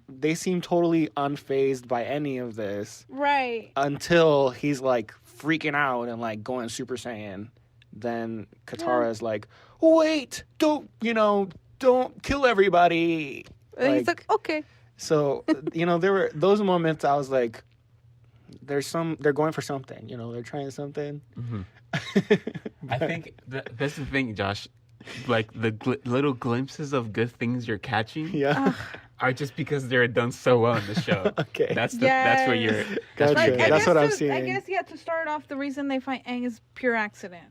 they seem totally unfazed by any of this, right? Until he's like freaking out and like going Super Saiyan. Then Katara is like, wait, don't kill everybody. And he's like, okay. So, there were those moments I was like, they're going for something, they're trying something. Mm-hmm. I think that's the thing, Josh. Like the little glimpses of good things you're catching are just because they're done so well in the show. Okay. That's what you're. Gotcha. Like, that's what I'm seeing. I guess, to start off, the reason they find Aang is pure accident.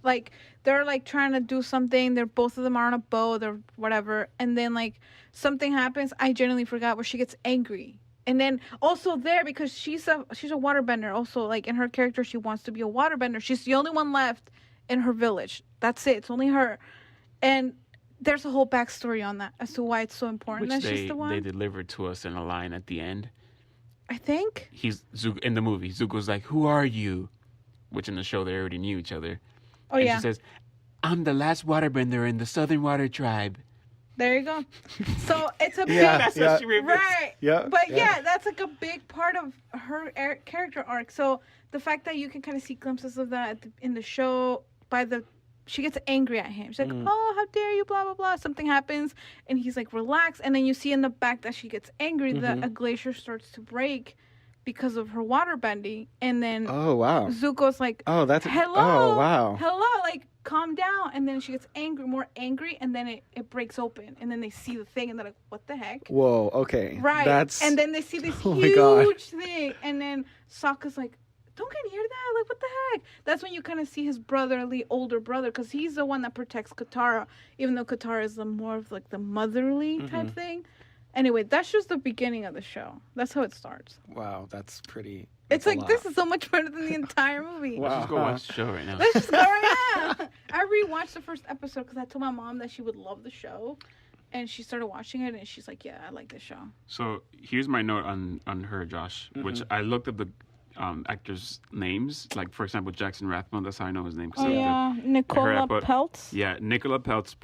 Like, they're like trying to do something. Both of them are on a boat or whatever. And then like something happens. I genuinely forgot where she gets angry. And then also there, because she's a waterbender. Also, like in her character, she wants to be a waterbender. She's the only one left in her village. That's it. It's only her. And there's a whole backstory on that as to why it's so important that she's the one. They delivered to us in a line at the end. I think. In the movie, Zuko's like, "Who are you?" Which in the show they already knew each other. Oh, and she says, "I'm the last waterbender in the Southern Water Tribe." There you go. So it's a big... That's what she remembers. Right. Yeah. But that's like a big part of her character arc. So the fact that you can kind of see glimpses of that in the show she gets angry at him. She's like, oh, how dare you, blah, blah, blah. Something happens, and he's like, relax. And then you see in the back that she gets angry that a glacier starts to break because of her water bending. And then Zuko's like, hello. Oh, wow. Hello, like, calm down. And then she gets more angry, and then it breaks open. And then they see the thing, and they're like, what the heck? Whoa, okay. Right. And then they see this huge thing. And then Sokka's like, don't get near that. Like, what the heck? That's when you kind of see his older brother, because he's the one that protects Katara, even though Katara is more of like the motherly type thing. Anyway, that's just the beginning of the show. That's how it starts. Wow, that's pretty... It's like, this is so much better than the entire movie. Wow. Let's just go watch the show right now. Let's just go right now. I rewatched the first episode because I told my mom that she would love the show. And she started watching it, and she's like, yeah, I like this show. So here's my note on her, Josh, which I looked at actors' names. Like, for example, Jackson Rathbone. That's how I know his name. Oh yeah, Nicola Peltz. Yeah, Nicola Peltz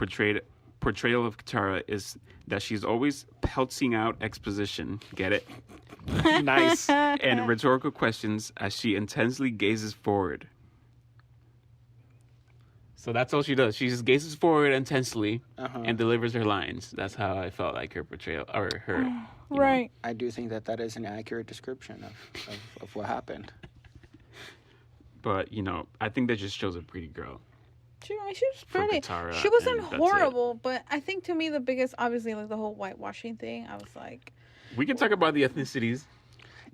portrayal of Katara is that she's always peltzing out exposition. Get it? Nice. And rhetorical questions as she intensely gazes forward. So that's all she does. She just gazes forward intensely and delivers her lines. That's how I felt like her portrayal, or her. Right. I do think that is an accurate description of what happened. But, I think that just shows a pretty girl. She was pretty. Katara, she wasn't and that's horrible, but I think to me the biggest, obviously, like the whole whitewashing thing. I was like, we can talk about the ethnicities.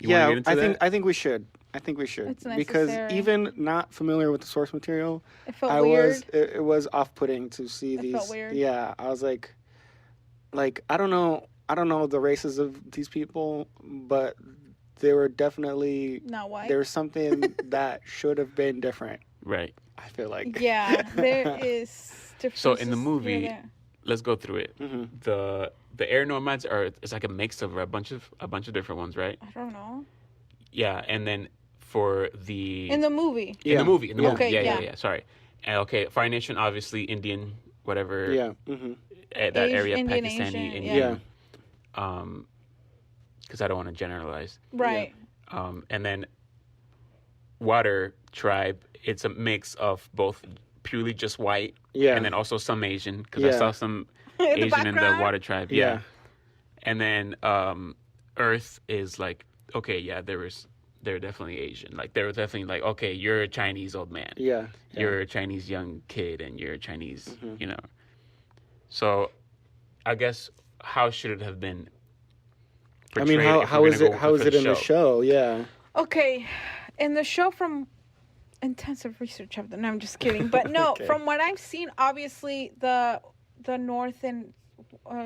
I think we should. I think we should. It's because necessary. even not familiar with the source material, it felt weird. It was off-putting to see these. Felt weird. Yeah, I was like I don't know the races of these people, but they were definitely not white. There was something that should have been different. Right. I feel like. Yeah, there is differences. So in the movie, let's go through it. Mm-hmm. The air nomads it's like a mix of a bunch of different ones, right? I don't know. Yeah, and then for the in the movie. In the movie. Okay, yeah. Sorry. Okay, Fire Nation, obviously Indian, whatever. Yeah. Mm-hmm. That area, Indian, Pakistani, Asian, Indian. Because I don't want to generalize. Right. And then Water Tribe, it's a mix of both purely just white, and then also some Asian, because I saw some Asian in the Water Tribe. Yeah. And then Earth is like, okay, yeah, they're definitely Asian. Like, they were definitely like, okay, you're a Chinese old man. Yeah. You're a Chinese young kid, and you're a Chinese, So, I guess, how should it have been portrayed? I mean, how is it in the show? Yeah. Okay, in the show, from intensive research I've done. No, I'm just kidding. But no, Okay. From what I've seen, obviously the north and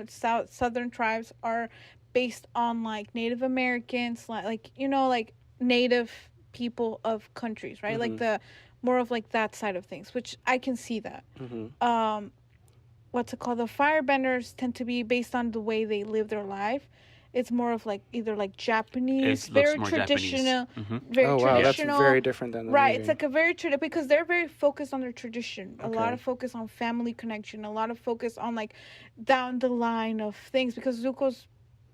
southern tribes are based on like Native Americans, like native people of countries, right? Mm-hmm. Like the more of like that side of things, which I can see that. Mm-hmm. What's it called? The firebenders tend to be based on the way they live their life. It's more of like either like Japanese, very traditional, very oh wow, that's traditional. very different than the right. movie. It's like a very traditional because they're very focused on their tradition. Okay. A lot of focus on family connection. A lot of focus on like down the line of things because Zuko's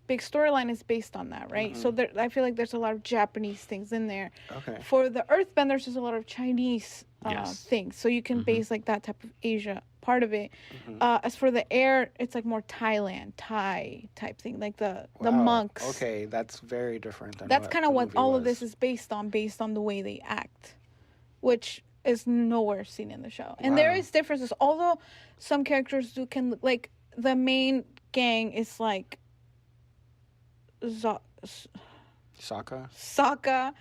big storyline is based on that, right? Mm-hmm. So I feel like there's a lot of Japanese things in there. Okay. For the Earthbenders, there's a lot of Chinese Yes. things, so you can base like that type of Asia part of it. Mm-hmm. As for the air, it's like more Thai type thing, like the Wow. monks. Okay, that's very different than That's kind of the what movie all was. of this is based on the way they act, which is nowhere seen in the show. And there Wow. is differences, although some characters can look like the main gang is like Sokka? Saga,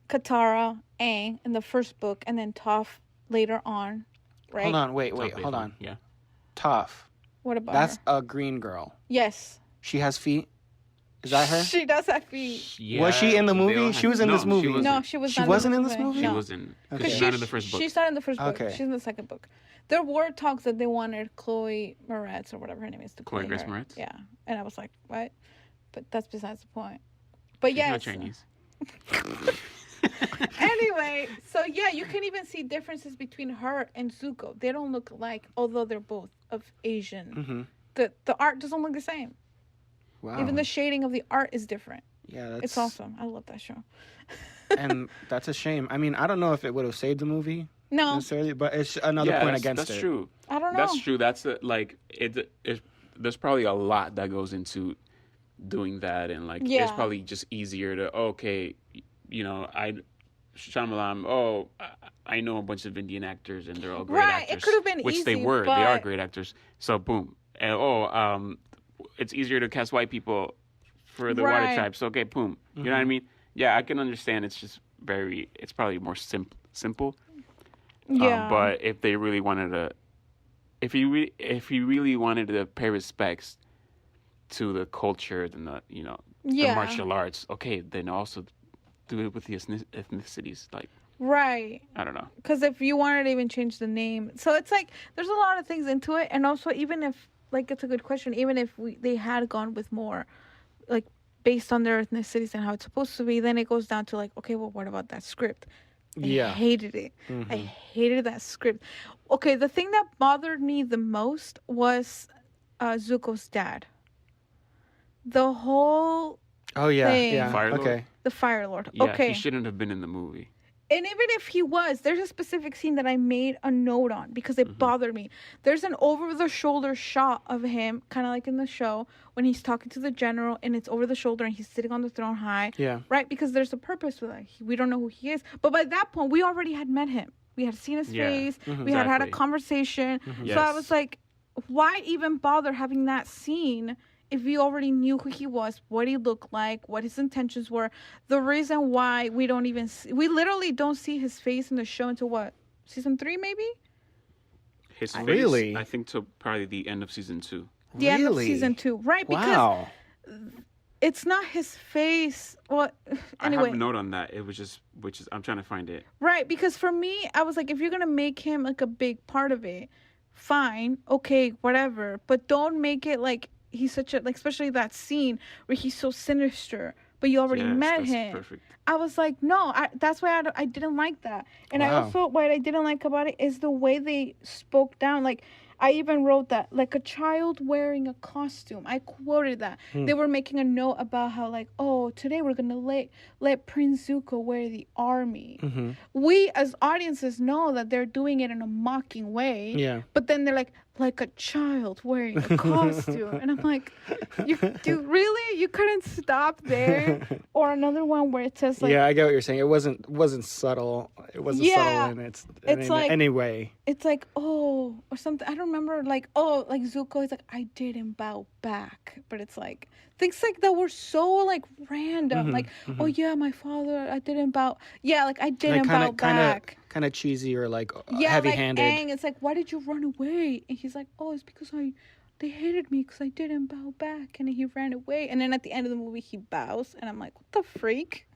Katara, Aang in the first book, and then Toph later on, right? Hold on, wait, Top hold based on. Yeah. Toph. What about That's her? a green girl. Yes. She has feet? Is that her? She does have feet. Yeah, Was she in the they movie? all She was in this movie. No, she was She not wasn't in in the this movie. movie? She No. wasn't. Because Okay. she's not in the first book. She's not in the first book. Okay. She's in the second book. There were talks that they wanted Chloe Moretz or whatever her name is to Chloe play Grace her. Moretz? Yeah, and I was like, what? But that's besides the point. But She's yes. not Chinese. Anyway, so yeah, you can even see differences between her and Zuko. They don't look alike, although they're both of Asian. Mm-hmm. The art doesn't look the same. Wow. Even the shading of the art is different. Yeah, that's... It's awesome. I love that show. And that's a shame. I mean, I don't know if it would have saved the movie No, necessarily, but it's another point against that's it. true. I don't know. That's true. That's there's probably a lot that goes into doing that, and like Yeah. it's probably just easier to Shyamalan. I know a bunch of Indian actors, and they're all great Right, it actors. could have been which they easy, were. They are but- great actors. So boom, and it's easier to cast white people for the Water Right. Tribe. So okay, boom. You know what I mean? Yeah, I can understand. It's just it's probably more simple. Yeah. But if they really wanted to, if he really wanted to pay respects to the culture and the Yeah. martial arts, okay, then also do it with the ethnicities. Like, Right. I don't know. Because if you wanted to even change the name, so it's like there's a lot of things into it, and also even if like it's a good question, even if they had gone with more like based on their ethnicities and how it's supposed to be. Then it goes down to like, okay, well, what about that script? I hated it. I hated that script. Okay, the thing that bothered me the most was Zuko's dad. The whole thing. Fire Lord? Okay. The Fire Lord. Yeah, Okay. he shouldn't have been in the movie. And even if he was, there's a specific scene that I made a note on because it bothered me. There's an over-the-shoulder shot of him, kind of like in the show, when he's talking to the general, and it's over the shoulder, and he's sitting on the throne high. Yeah. Right? Because there's a purpose for that. We don't know who he is. But by that point, we already had met him. We had seen his face. We had had a conversation. So I was like, why even bother having that scene if we already knew who he was, what he looked like, what his intentions were? The reason why we don't even we literally don't see his face in the show until what, season 3 maybe? His face, Really? I think, till probably the end of season 2. The end of season 2, right? Because it's not his face. Well, anyway. I have a note on that. It was just, I'm trying to find it. Right, because for me, I was like, if you're gonna make him like a big part of it, fine, okay, whatever, but don't make it like he's such a, like, especially that scene where he's so sinister, but you already met him. Perfect. I was like, no, that's why I didn't like that. And I also, what I didn't like about it is the way they spoke down. Like, I even wrote that, like a child wearing a costume. I quoted that. They were making a note about how, like, oh, today we're going to let Prince Zuko wear the army. We, as audiences, know that they're doing it in a mocking way. Yeah. But then they're like a child wearing a costume. And I'm like, really? You couldn't stop there? Or another one where it says, like... Yeah, I get what you're saying. It wasn't subtle. It wasn't subtle in any way. It's like, oh, or something. I don't remember, like, oh, like Zuko is like, I didn't bow back. But it's like, things like that were so, like, random. Like, oh, yeah, my father, I didn't bow. Yeah, like, I didn't bow back. Kind of cheesy or, like, yeah, heavy-handed. Like, Aang, it's like, why did you run away? And he's like, oh, it's because they hated me because I didn't bow back. And he ran away. And then at the end of the movie, he bows. And I'm like, what the freak?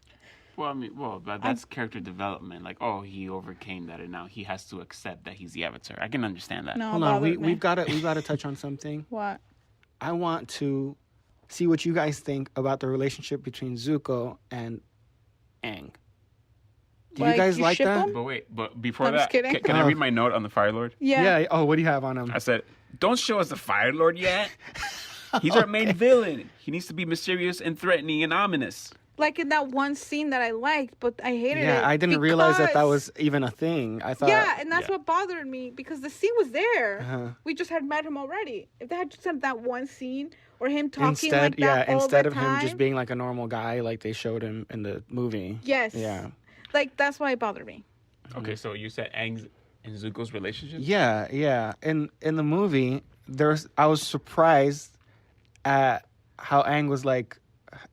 Well, I mean, but that's character development. Like, oh, he overcame that, and now he has to accept that he's the Avatar. I can understand that. No, hold on, we've got to touch on something. What? I want to see what you guys think about the relationship between Zuko and Aang. Do you guys like that? them? But wait, but before I'm that, just kidding. can I read my note on the Fire Lord? Yeah. Oh, what do you have on him? I said, don't show us the Fire Lord yet. He's our main villain. He needs to be mysterious and threatening and ominous. Like in that one scene that I liked, but I hated it. Yeah, I didn't realize that was even a thing. I thought. Yeah, and that's what bothered me because the scene was there. We just had met him already. If they had just had that one scene or him talking like that all instead the of time, him just being like a normal guy, like they showed him in the movie. Yes. Yeah. Like that's why it bothered me. Okay, so you said Aang's and Zuko's relationship? Yeah. In the movie, I was surprised at how Aang was like,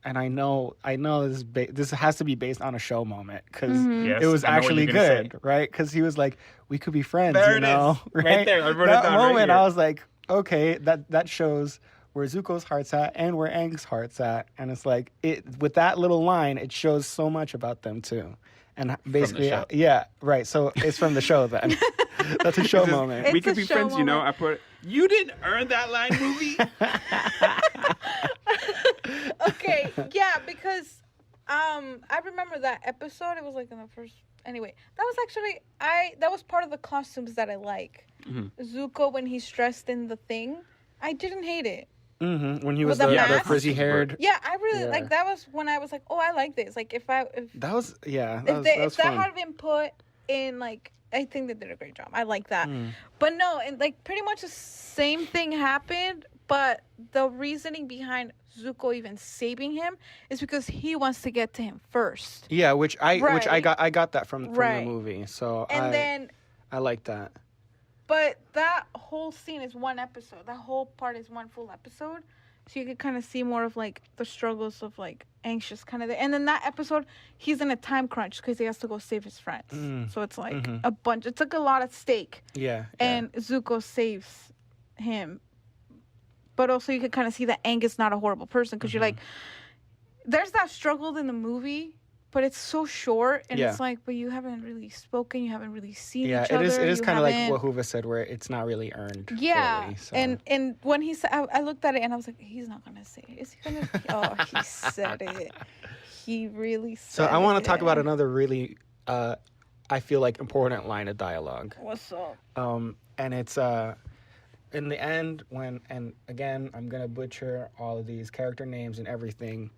and I know this has to be based on a show moment because it was actually good, right? Because he was like, we could be friends, there you know, is. Right there. I wrote that it down moment, right here. I was like, okay, that shows where Zuko's heart's at and where Aang's heart's at, and it's like with that little line, it shows so much about them too. And basically, yeah, right. So it's from the show then. That's a show moment. We could be friends, moment. You know. I put, you didn't earn that line, movie. Okay, yeah, because I remember that episode. It was like in the first. Anyway, that was actually that was part of the costumes that I like. Zuko when he's dressed in the thing, I didn't hate it. When he was the frizzy haired. Yeah, I really like that. Was when I was like, oh, I like this. Like if that was that had been put in, like, I think they did a great job. I like that. But no, and like pretty much the same thing happened. But the reasoning behind Zuko even saving him is because he wants to get to him first. Yeah, which I got that from the movie. So I like that. But that whole scene is one episode. That whole part is one full episode. So you could kind of see more of, like, the struggles of, like, anxious kind of thing. And then that episode, he's in a time crunch because he has to go save his friends. So it's, like, a bunch. It's, like, a lot at stake. Yeah. And Zuko saves him. But also you could kind of see that Aang is not a horrible person because you're like, there's that struggle in the movie, but it's so short, and Yeah. it's like, but you haven't really spoken, you haven't really seen Yeah, each other. it is you kind of like haven't- what Hoover said, where it's not really earned. Yeah, fully, so. and when he said, I looked at it and I was like, he's not gonna say it. Is he gonna? Oh, he said it. He really said So I want to talk about it. another really, I feel like, important line of dialogue. What's up? And it's in the end when, and again, I'm gonna butcher all of these character names and everything,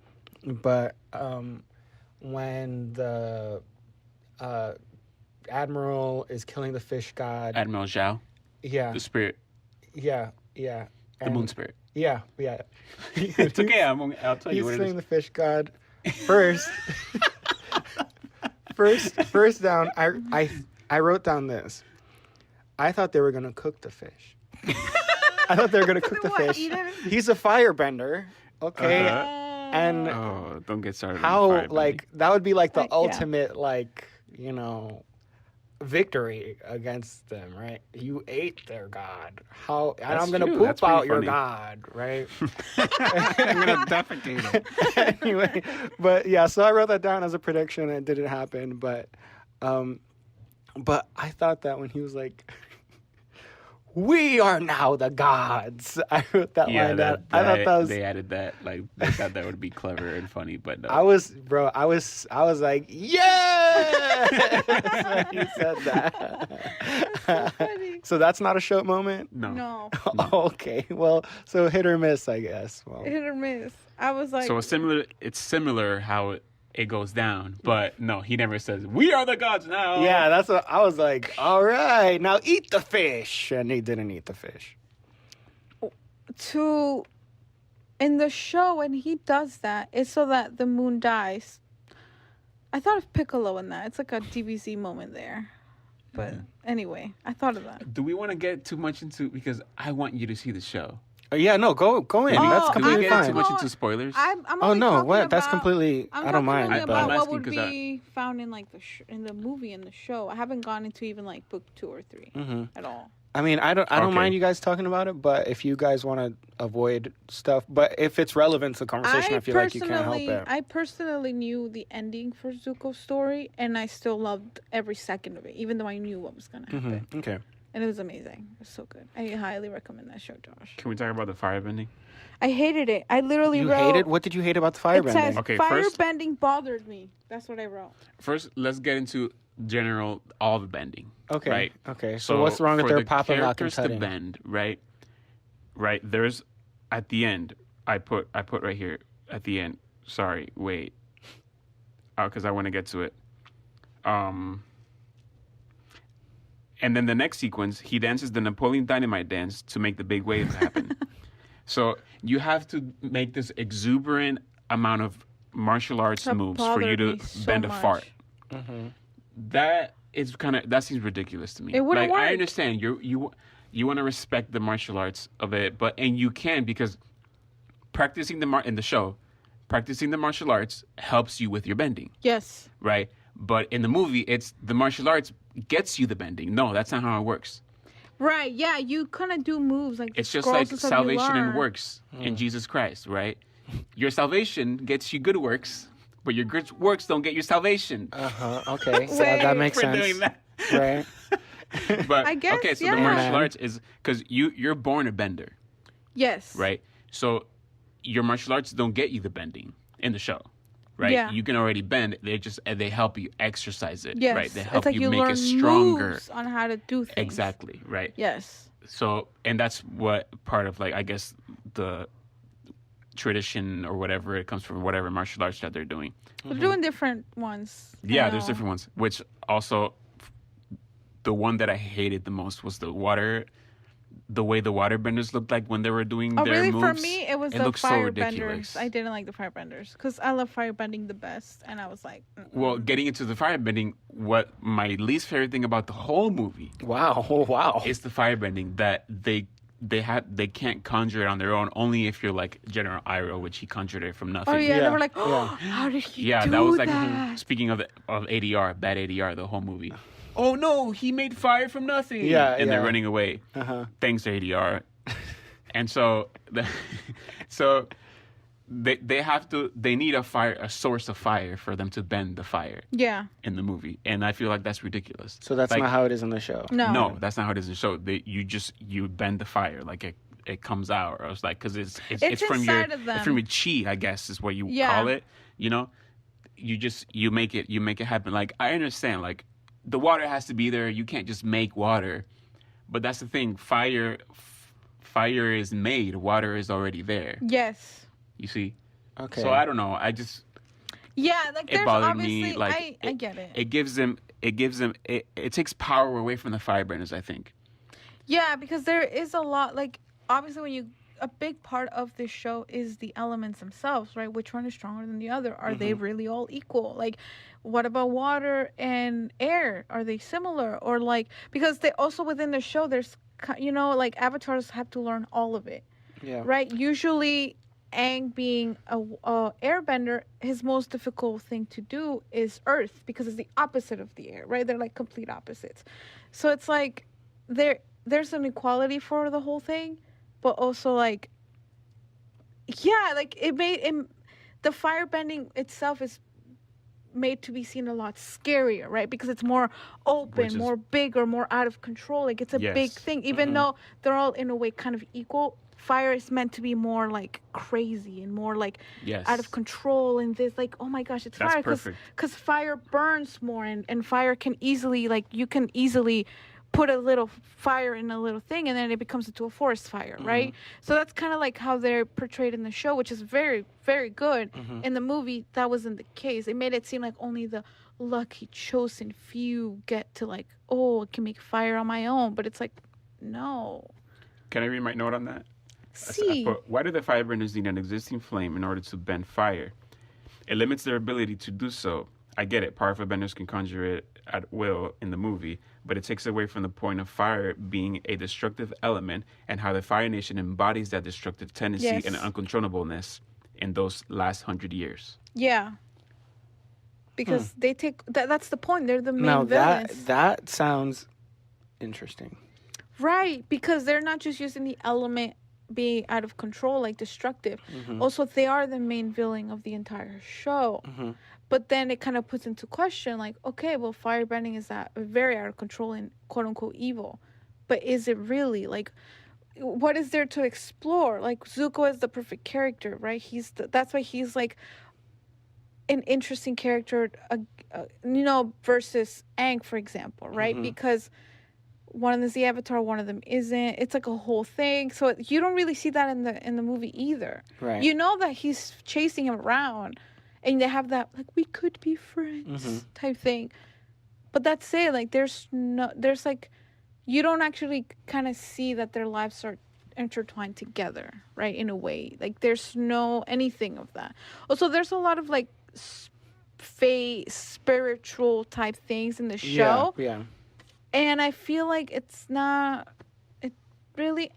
but when the admiral is killing the fish god, Admiral Zhao, yeah, the spirit, the moon spirit. Yeah. It's okay. I'll tell you He's what it saying is. the fish god first. first down. I wrote down this. I thought they were gonna cook the fish. I thought they were gonna cook the What, fish. eat it? He's a firebender, okay, and Oh, don't get started. on how firebending. like that would be like the Yeah. ultimate victory against them, right? You ate their god. How? And That's I'm gonna true. poop That's pretty out your funny. god, right? I'm gonna defecate him. Anyway, but yeah, so I wrote that down as a prediction and it didn't happen, but I thought that when he was like, we are now the gods, I wrote that Yeah, line down. I thought that was, they added that. Like they thought that would be clever and funny, but no. I was like, yeah, when he said that. funny. So that's not a show moment? no. No, Okay, well, so hit or miss, I guess. Well, hit or miss. I was like, So it's similar how it goes down, but no, he never says we are the gods now. yeah, that's what I was like. All right, now eat the fish, and he didn't eat the fish. in the show when he does that, it's so that the moon dies. I thought of Piccolo in that. It's like a DBZ moment there. But anyway, I thought of that. Do we want to get too much into, because I want you to see the show? Yeah, no, go in. Oh, That's Can we completely get fine. too much into spoilers? I'm Oh only no, talking what? That's about- completely. I'm I don't talking mind. only but about I'm what asking would 'cause be found in like in the movie and the show. I haven't gone into even like book 2 or 3 at all. I mean, I don't Okay. mind you guys talking about it, but if you guys want to avoid stuff, but if it's relevant to the conversation, I feel like you can't help it. I personally knew the ending for Zuko's story, and I still loved every second of it, even though I knew what was gonna happen. Okay. And it was amazing. It was so good. I highly recommend that show, Josh. Can we talk about the firebending? I hated it. I literally You wrote. hated? What did you hate about the It says firebending? Okay, first- firebending bothered me. That's what I wrote. First, let's get into general all the bending. Okay. Right. Okay. So what's wrong with for their the popping, lock, and characters to cutting? bend, right? Right. There's at the end. I put right here at the end. Sorry, wait. Because I want to get to it. And then the next sequence, he dances the Napoleon Dynamite dance to make the big waves happen. So you have to make this exuberant amount of martial arts That moves for you bothered to me so bend a much. fart. That is that seems ridiculous to me. It wouldn't like I work. understand you want to respect the martial arts of it, and you can, because practicing in the show, practicing the martial arts helps you with your bending, Yes. right? But in the movie, it's the martial arts gets you the bending. No, that's not how it works. Right. Yeah. You couldn't do moves like. the It's just scrolls like and stuff you salvation and learn. works in Jesus Christ, right? Your salvation gets you good works, but your good works don't get your salvation. Okay. So Wait. that makes For sense. doing that. Right. But I guess, okay, so yeah. the martial Man. arts is because you're born a bender, Yes. right? So your martial arts don't get you the bending in the show, right? Yeah. You can already bend. They help you exercise it, Yes. right? They It's help like you you make learn it stronger. moves on how to do things. Exactly, right? Yes. So, and that's what part of, like, I guess the tradition or whatever, it comes from whatever martial arts that they're doing. We're doing different ones. I Yeah, there's know. different ones. Which also, the one that I hated the most was the way the waterbenders looked like when they were doing Oh, their really? moves. For me, it was the looked so ridiculous. firebenders. I didn't like the firebenders because I love firebending the best, and I was like, Well, getting into the firebending, what my least favorite thing about the whole movie Wow. Oh, wow. is the firebending, that they can't conjure it on their own, only if you're like General Iroh, which he conjured it from nothing. oh yeah, Yeah, they were like, oh, yeah. how did he Yeah, do that was like that? speaking of ADR, bad ADR, the whole movie. Oh no, he made fire from nothing. Yeah, and they're yeah. running away. Uh-huh. Thanks ADR. And so, so they need a source of fire for them to bend the fire Yeah. in the movie, and I feel like that's ridiculous. So that's Like, not how it is in the show. No. No, that's not how it is in the show. You bend the fire, like it comes out, or it's like, because it's from your inside of them. it's from your chi, I guess is what you Yeah. call it. You know, you make it happen. Like, I understand, like, the water has to be there. You can't just make water, but that's the thing. Fire is made. Water is already there. Yes. You see. Okay. So I don't know. Yeah, like It there's bothered obviously me. Like, I get it. It takes power away from the firebenders, I think. Yeah, because there is a lot, like, obviously a big part of this show is the elements themselves, right? Which one is stronger than the other? Are they really all equal? Like, what about water and air? Are they similar? Or, like, because they also within the show, there's, like, avatars have to learn all of it, Yeah. right? Usually, Aang being a airbender, his most difficult thing to do is earth, because it's the opposite of the air, right? They're like complete opposites. So it's like there's an equality for the whole thing, but also, like, yeah, like the firebending itself is made to be seen a lot scarier, right? Because it's more open, more bigger, more out of control. Like, it's a big thing, even though they're all in a way kind of equal. Fire is meant to be more like crazy and more like out of control, and this, like, oh my gosh, it's That's fire, perfect. because fire burns more, and fire can easily, like, you can easily put a little fire in a little thing, and then it becomes into a forest fire, right? So that's kind of like how they're portrayed in the show, which is very, very good. In the movie, that wasn't the case. It made it seem like only the lucky chosen few get to, like, oh, I can make fire on my own, but it's like, no. Can I read my note on that? See. Why do the firebenders need an existing flame in order to bend fire? It limits their ability to do so. I get it. Powerful benders can conjure it at will in the movie, but it takes away from the point of fire being a destructive element and how the Fire Nation embodies that destructive tendency and uncontrollableness in those last 100 years. Yeah. Because they take... That's the point. They're the main Now, villains. that sounds interesting. Right. Because they're not just using the element being out of control, like destructive. Also, they are the main villain of the entire show. But then it kind of puts into question, like, okay, well, firebending is that very out of control and quote-unquote evil. But is it really? Like, what is there to explore? Like, Zuko is the perfect character, right? That's why he's, like, an interesting character, versus Aang, for example, right? Because one of them is the Avatar, one of them isn't. It's like a whole thing. So you don't really see that in the movie either. Right. You know that he's chasing him around, and they have that, like, we could be friends type thing. But that's it. Like, there's like, you don't actually kind of see that their lives are intertwined together, right? In a way, like, there's no anything of that. Also, there's a lot of, like, spiritual type things in the show. Yeah. And I feel like it's not, it really,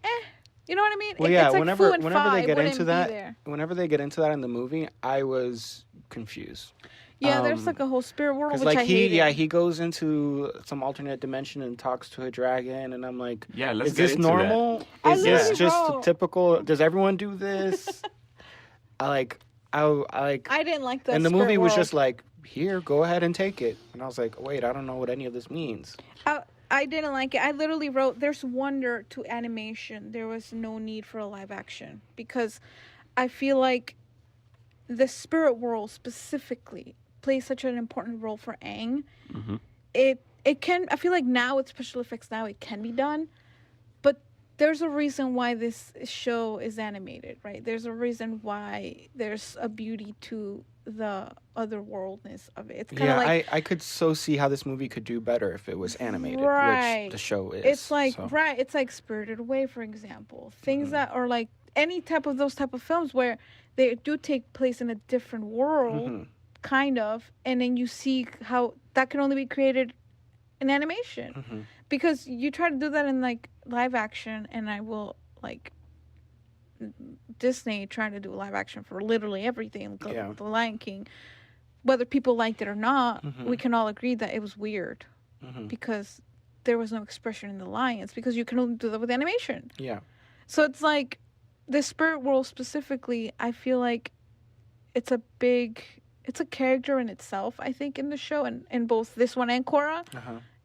you know what I mean? Well, yeah. It's like whenever Fa, they it get wouldn't into be that, there. whenever they get into that in the movie, I was confused. Yeah, there's like a whole spirit world, which like I hated. he goes into some alternate dimension and talks to a dragon, and I'm like, Yeah, let's is get this into normal? that. Is I this literally just wrote- typical? Does everyone do this? I didn't like the and the spirit movie was world. just like, here, go ahead and take it, and I was like, wait, I don't know what any of this means. I didn't like it. I literally wrote, there's wonder to animation. There was no need for a live action. Because I feel like the spirit world specifically plays such an important role for Aang. It can, I feel like now with special effects now, it can be done. But there's a reason why this show is animated, right? There's a reason why there's a beauty to the otherworldness of it. It's kind of like, I could so see how this movie could do better if it was animated, Right. which the show is. it's like, so. right, it's like Spirited Away, for example. Things that are like any type of those type of films where they do take place in a different world, kind of, and then you see how that can only be created in animation. Because you try to do that in, like, live action, and I will, like, Disney trying to do live action for literally everything, The Lion King. Whether people liked it or not, we can all agree that it was weird because there was no expression in the lions, because you can only do that with animation. Yeah. So it's like the spirit world specifically, I feel like it's a character in itself, I think, in the show, and in both this one and Korra.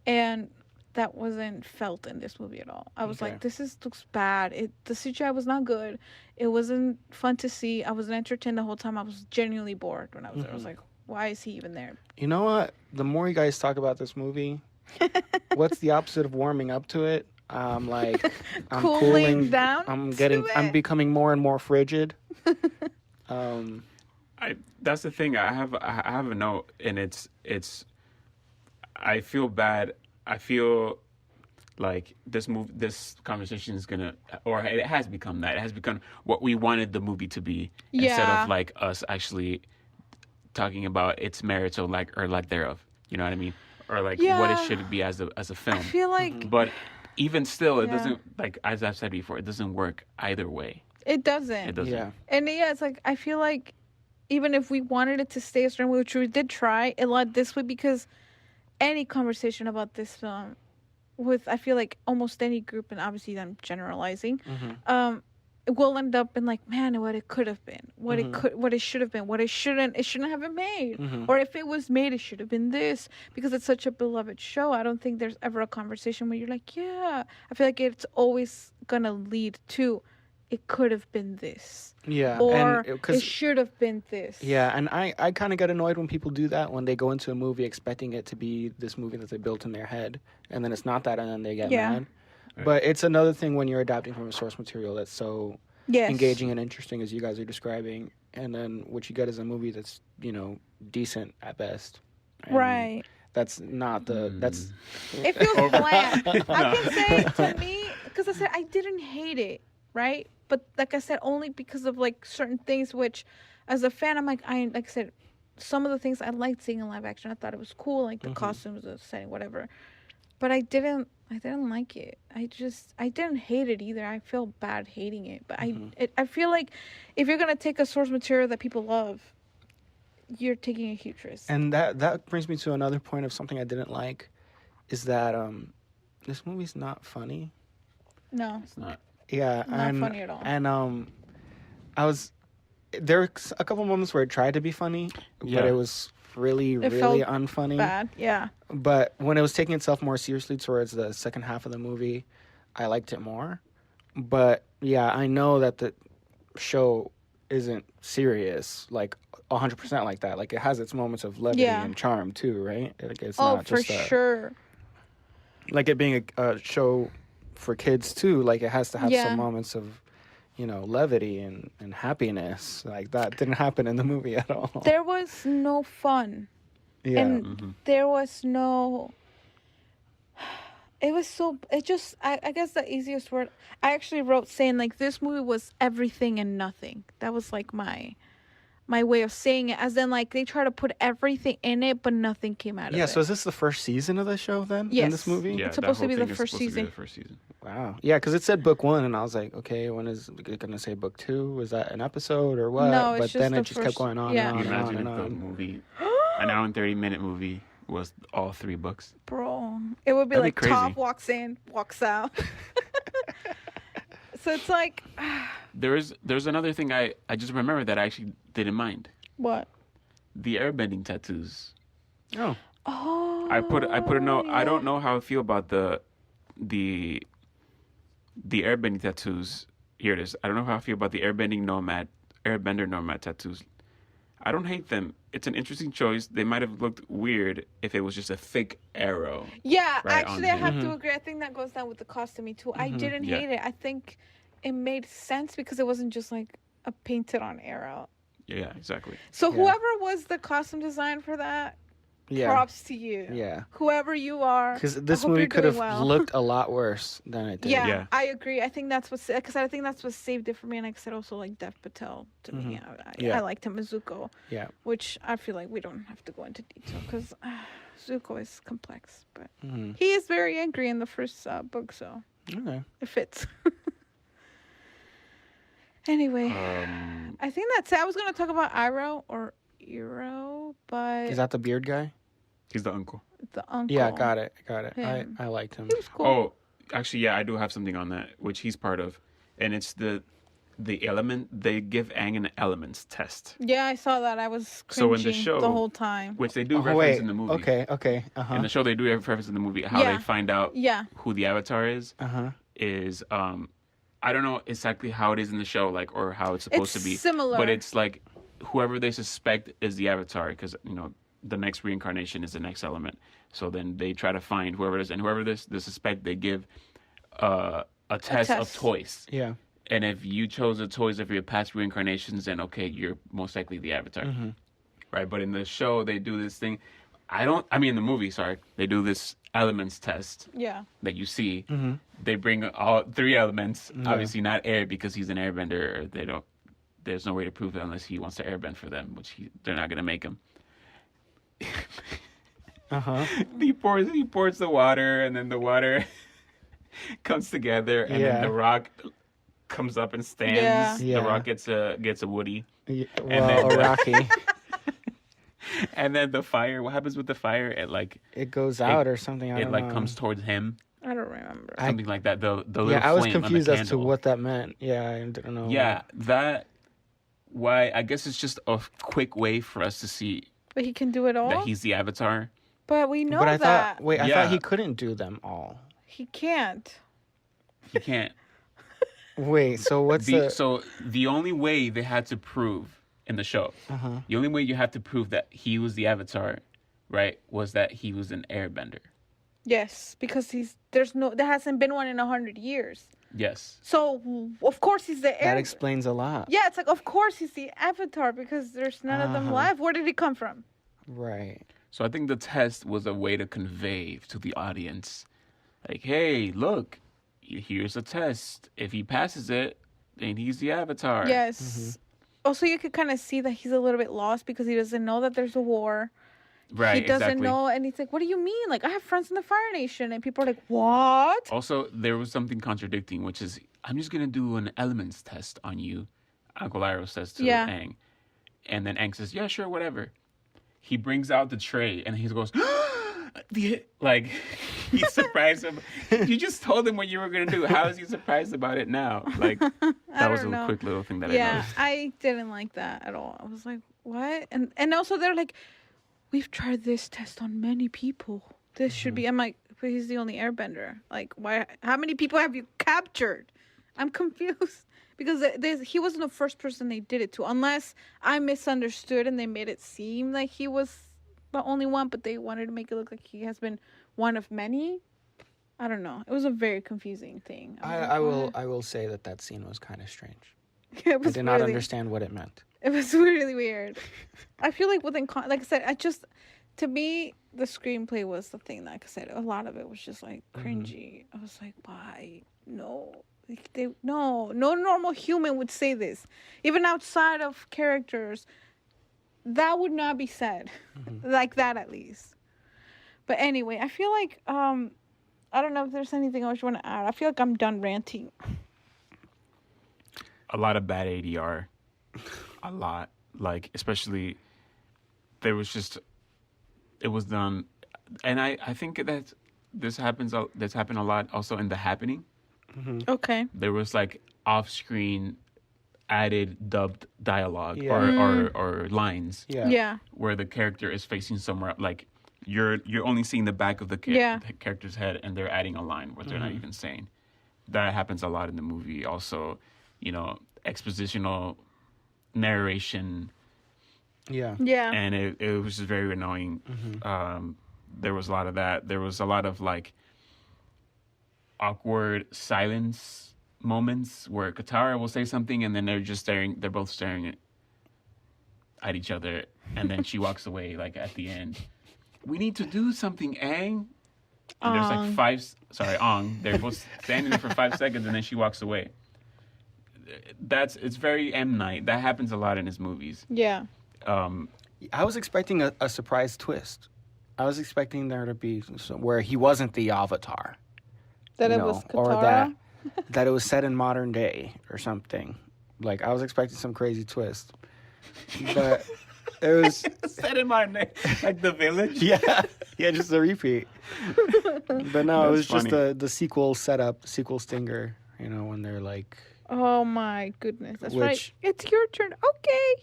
And that wasn't felt in this movie at all. I was like, this looks bad. The CGI was not good. It wasn't fun to see. I wasn't entertained the whole time. I was genuinely bored when I was there. I was like, why is he even there? You know what? The more you guys talk about this movie, what's the opposite of warming up to it? I'm cooling down. I'm becoming more and more frigid. That's the thing. I have a note, and it's. I feel bad. I feel like this conversation is gonna, or it has become that. It has become what we wanted the movie to be, instead of like us actually talking about its merits or lack thereof. You know what I mean? Or like what it should be as a film. I feel like, but even still, it doesn't, like, as I've said before, it doesn't work either way. It doesn't. It doesn't. Yeah. And it's like, I feel like even if we wanted it to stay a certain way, which we did try, it led this way, because any conversation about this film with, I feel like, almost any group, and obviously I'm generalizing, it will end up in like, man, what it could have been, what it should have been, it shouldn't have been made, or if it was made, it should have been this, because it's such a beloved show. I don't think there's ever a conversation where you're like, yeah. I feel like it's always gonna lead to, it could have been this. Yeah. Or it should have been this. Yeah, and I kind of get annoyed when people do that, when they go into a movie expecting it to be this movie that they built in their head, and then it's not that, and then they get mad. Right. But it's another thing when you're adapting from a source material that's so engaging and interesting as you guys are describing, and then what you get is a movie that's, decent at best. And right. That's not that's... It feels bland. I can say, to me, because I said I didn't hate it, right? But like I said, only because of like certain things, which as a fan, I'm like I said, some of the things I liked seeing in live action. I thought it was cool, like the costumes, the setting, whatever. But I didn't like it. I didn't hate it either. I feel bad hating it. But I feel like if you're gonna take a source material that people love, you're taking a huge risk. And that brings me to another point of something I didn't like, is that this movie's not funny. No, it's not. Yeah, not funny at all. And there were a couple moments where it tried to be funny, but it was really unfunny. Bad, yeah. But when it was taking itself more seriously towards the second half of the movie, I liked it more. But yeah, I know that the show isn't serious, like 100% like that. Like, it has its moments of levity and charm too, right? Like, it's not just sure. Like it being a show for kids too, like it has to have some moments of, levity and happiness. Like, that didn't happen in the movie at all. There was no fun. Yeah. And there was no... I guess the easiest word, I actually wrote saying, like, this movie was everything and nothing. That was, like, my way of saying it, as in, like, they try to put everything in it, but nothing came out of it. Yeah, so is this the first season of the show, then, in this movie? Yeah, it's supposed to be the first season. Wow. Yeah, because it said book 1, and I was like, okay, when is it going to say book 2? Was that an episode or what? No, but then it just kept going on and on and on and on. The movie, an hour and 30-minute movie, was all 3 books. Bro, it would be That'd like be crazy. Top walks in, walks out. So it's like... There's another thing I just remembered that I actually didn't mind. What? The airbending tattoos. Oh. I put a note. I don't know how I feel about the airbending tattoos. Here it is. I don't know how I feel about the airbender nomad tattoos. I don't hate them. It's an interesting choice. They might have looked weird if it was just a thick arrow. Yeah, right actually, I have to agree. I think that goes down with the costuming too. I didn't hate it. I think it made sense because it wasn't just like a painted on arrow. Yeah, exactly. So whoever was the costume design for that, props to you. Yeah. Whoever you are. Because this movie could have looked a lot worse than it did. Yeah, I agree. I think that's what saved it for me. And like I said, also like Dev Patel to me. I liked him as Zuko. Yeah. Which I feel like we don't have to go into detail because Zuko is complex. But he is very angry in the first book, so it fits. Anyway, I think that's it. I was going to talk about Iroh, but... Is that the beard guy? He's the uncle. The uncle. Yeah, got it. I liked him. He was cool. Oh, actually, yeah, I do have something on that, which he's part of. And it's the they give Aang an elements test, Yeah, I saw that. I was So cringing in the show- the whole time. which they do Oh, reference wait. in the movie. Okay. In the show, they do reference in the movie how Yeah. they find out Yeah. who the Avatar is. Uh-huh. Is I don't know exactly how it is in the show, like, or how it's supposed It's to be similar. but it's like whoever they suspect is the Avatar, because the next reincarnation is the next element. So then they try to find whoever it is, and whoever they suspect, they give a test of test. toys. Yeah. And if you chose the toys of your past reincarnations, then okay, you're most likely the Avatar, right? But in the show, they do this thing. In the movie, sorry, they do this elements test Yeah. that you see. They bring all 3 elements. Yeah. Obviously not air, because he's an airbender. Or they don't. There's no way to prove it unless he wants to airbend for them, which they're not gonna make him. Uh-huh. He pours the water, and then the water comes together, and then the rock comes up and stands. Yeah. The rock gets a Woody. Yeah, And then a Rocky. And then the fire. What happens with the fire? It goes out or something. I It don't like know. comes towards him. I don't remember. Something like that. The little Yeah, I was flame on the confused as to candle. what that meant. Yeah, I didn't know. Yeah, why I guess it's just a quick way for us to see But he can do it all. that he's the Avatar. But we know But I that thought, I Yeah. thought he couldn't do them all. he can't. He can't. Wait, so what's So the only way they had to prove in the show, Uh-huh. the only way you had to prove that he was the Avatar, right, was that he was an airbender. Yes, because there hasn't been one in 100 years. Yes. So of course he's the that air. explains a lot. Yeah, it's like of course he's the Avatar because there's none of them left. Where did he come from? Right. So I think the test was a way to convey to the audience, like, hey, look, here's a test. If he passes it, then he's the Avatar. Yes. Also, you could kind of see that he's a little bit lost because he doesn't know that there's a war. Right, He doesn't exactly. know, and he's like, "What do you mean? Like, I have friends in the Fire Nation," and people are like, "What?" Also, there was something contradicting, which is, I'm just going to do an elements test on you, Uncle Iroh says to Yeah. Aang. And then Aang says, yeah, sure, whatever. He brings out the tray, and he goes, like, he's surprised. You just told him what you were going to do. How is he surprised about it now? Like, that was a don't know. quick little thing that I Yeah, noticed. I didn't like that at all. I was like, "What?" And also they're like, "We've tried this test on many people. This should be." I'm like, "But he's the only Airbender. Like, why? How many people have you captured?" I'm confused because he wasn't the first person they did it to, unless I misunderstood and they made it seem like he was the only one, but they wanted to make it look like he has been one of many. I don't know. It was a very confusing thing. was like, I "What?" will say that scene was kind of strange. It I was did not really- understand what it meant. It was really weird. I feel like like I said, to me, the screenplay was the thing. Like I said, a lot of it was just like cringy. I was like, why? No. No normal human would say this. Even outside of characters, that would not be said. Like that, at least. But anyway, I feel like, I don't know if there's anything else you want to add. I feel like I'm done ranting. A lot of bad ADR. A lot. Like, especially, it was done. And I think that that's happened a lot also in The Happening. Okay. There was like off-screen added dubbed dialogue Yeah. or lines Yeah. Yeah. where the character is facing somewhere, like you're only seeing the back of the character's head, and they're adding a line where they're not even saying. That happens a lot in the movie. Also, expositional narration, Yeah. Yeah. and it was just very annoying. There was a lot of that. There was a lot of like awkward silence moments where Katara will say something, and then they're both staring at each other, and then she walks away like at the end. We need to do something, Aang. And there's like Ong. They're both standing there for 5 seconds, and then she walks away. It's very M. Night. That happens a lot in his movies. Yeah. I was expecting a surprise twist. I was expecting there to be where he wasn't the Avatar. That you it know, was Katara. or that it was set in modern day or something. Like, I was expecting some crazy twist, but it was Set in my name, like The Village. yeah, just a repeat. But no, it was That's just funny. the sequel setup, sequel stinger. You know, when they're like, Oh my goodness, that's right. Which- It's your turn. Okay.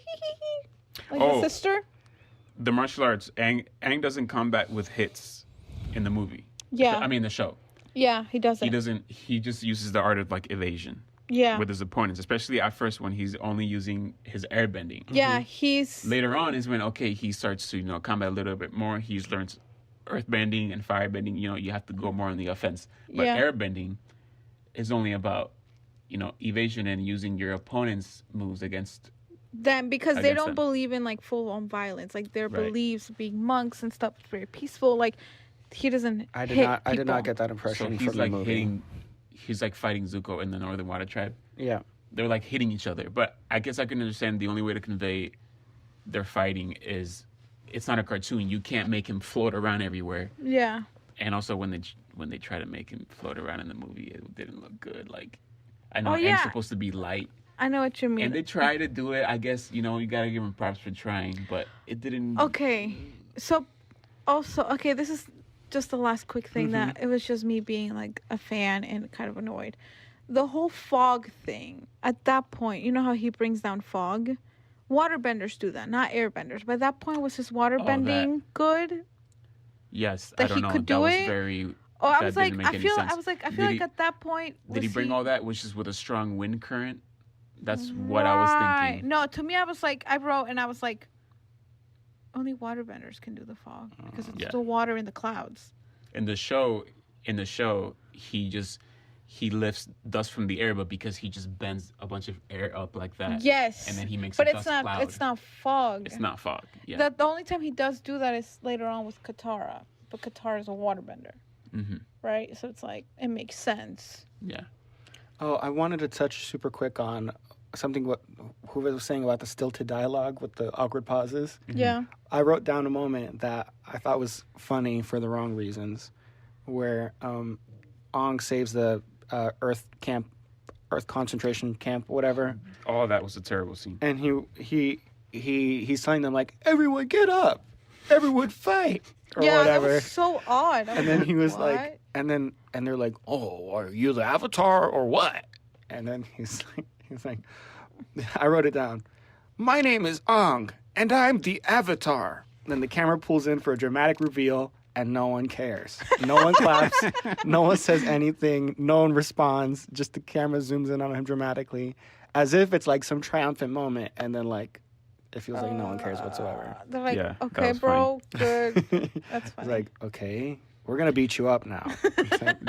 Like the Oh. sister. The martial arts, Aang doesn't combat with hits in the movie. Yeah. I mean the show. Yeah, he doesn't. He doesn't. He just uses the art of like evasion Yeah. with his opponents, especially at first when he's only using his airbending. Yeah, he's. Later on is when he starts to combat a little bit more. He's learned earthbending and firebending. You have to go more on the offense. But Yeah. airbending is only about evasion and using your opponent's moves against. Them because they Against don't them. believe in like full on violence. Like their Right. beliefs being monks and stuff is very peaceful. Like he doesn't. I did hit not. I did not people. get that So impression he's from like the movie. hitting. He's like fighting Zuko in the Northern Water Tribe. Yeah. They're like hitting each other. But I guess I can understand the only way to convey their fighting is it's not a cartoon. You can't make him float around everywhere. Yeah. And also when they try to make him float around in the movie, it didn't look good. Like I know Oh, yeah. Aang's supposed to be light, I know what you mean. and they try to do it. I guess you gotta give him props for trying, but it didn't. Okay. So, also, okay, this is just the last quick thing that it was just me being like a fan and kind of annoyed. The whole fog thing, at that point, you know how he brings down fog? Waterbenders do that, not airbenders. But at that point, was his waterbending good? Yes, That I don't he know. could that do was it? very. Oh, I that was like, didn't make I any feel sense. like Did he- at that point, Did he was bring all that, which is with a strong wind current? That's what I was Right. thinking. No, to me, I was like, I wrote and I was like, only waterbenders can do the fog because it's Yeah. still water in the clouds. In the show, he lifts dust from the air, but because he just bends a bunch of air up like that. Yes, And then he makes but a it's dust not. cloud. It's not fog. It's not fog. Yeah. The only time he does do that is later on with Katara, but Katara is a waterbender, right? So it's like it makes sense. Yeah. Oh, I wanted to touch super quick on something what Hoover was saying about the stilted dialogue with the awkward pauses. Yeah. I wrote down a moment that I thought was funny for the wrong reasons, where Ong saves the Earth concentration camp, whatever, Oh, that was a terrible scene. and he's telling them like, everyone get up, everyone fight, or Yeah, whatever. that was so odd. And then he was What? like, and they're like, oh, are you the Avatar or what? And then he's like, I wrote it down. My name is Ong, and I'm the Avatar. Then the camera pulls in for a dramatic reveal, and no one cares. No one claps. No one says anything. No one responds. Just the camera zooms in on him dramatically, as if it's like some triumphant moment, and then like it feels like no one cares whatsoever. They're like, Yeah, that okay, was bro, good. That's It's funny. like, okay, we're gonna beat you up now. It's like,